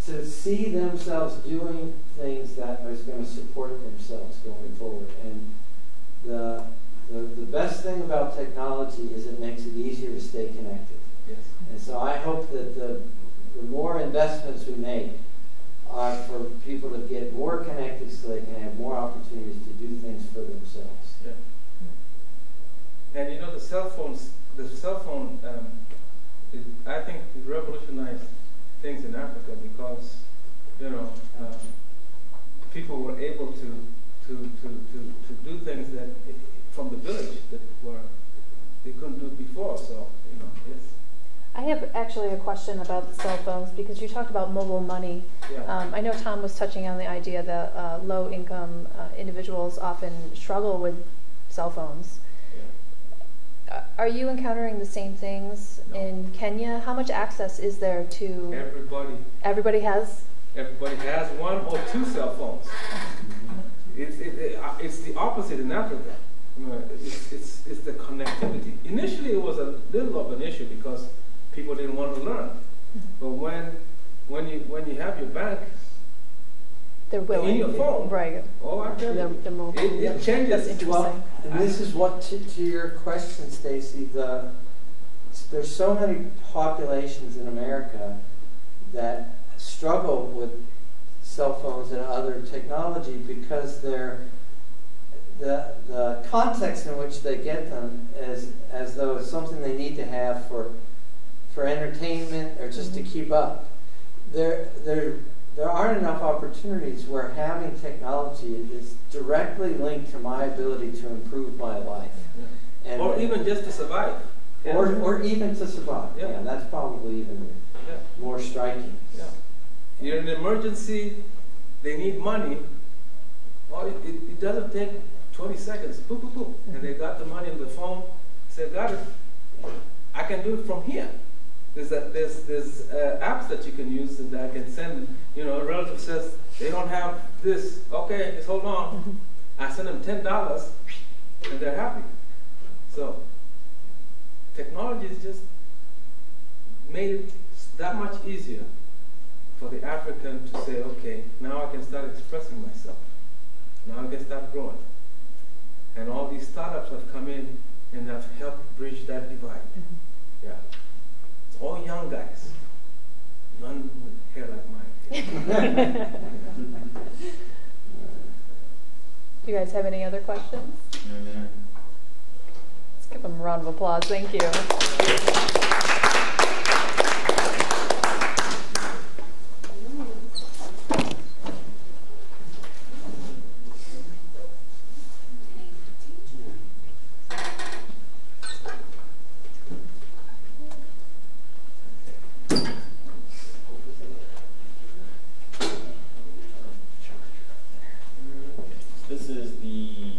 to see themselves doing things that are going to support themselves going forward. And the best thing about technology is it makes it easier to stay connected. Yes. And so I hope that the more investments we make are for people to get more connected so they can have more opportunities to do things for themselves. Yeah. And you know, the cell phone, I think it revolutionized things in Africa because, you know, people were able to do things that from the village that they couldn't do before. So, you know, yes. I have actually a question about the cell phones because you talked about mobile money. Yeah. I know Tom was touching on the idea that low-income individuals often struggle with cell phones. Yeah. Are you encountering the same things in Kenya? How much access is there to... Everybody. Everybody has? Everybody has one or two cell phones. It's the opposite in Africa. It's the connectivity. Initially, it was a little of an issue because people didn't want to learn. But when you have your bank they're willing in your phone, right? Oh, I tell you, they're mobile. it changes. That's interesting. Well, and this is what to your question, Stacy. There's so many populations in America that struggle with cell phones and other technology because the context in which they get them is as though it's something they need to have for entertainment or just to keep up. There aren't enough opportunities where having technology is directly linked to my ability to improve my life. Yeah. And or even just to survive. Yeah. Or even to survive. Yeah. Yeah, that's probably even more striking. Yeah. You're in an emergency, they need money. Well, it doesn't take 20 seconds. Boop, boop, boop. And they got the money on the phone. Say, got it. I can do it from here. There's apps that you can use that I can send. You know, a relative says they don't have this. Okay, just hold on. I send them $10, and they're happy. So technology has just made it that much easier for the African to say, okay, now I can start expressing myself. Now I can start growing. And all these startups have come in and have helped bridge that divide. Yeah. It's all young guys. None with hair like mine. Do you guys have any other questions? Let's give them a round of applause. Thank you. This is the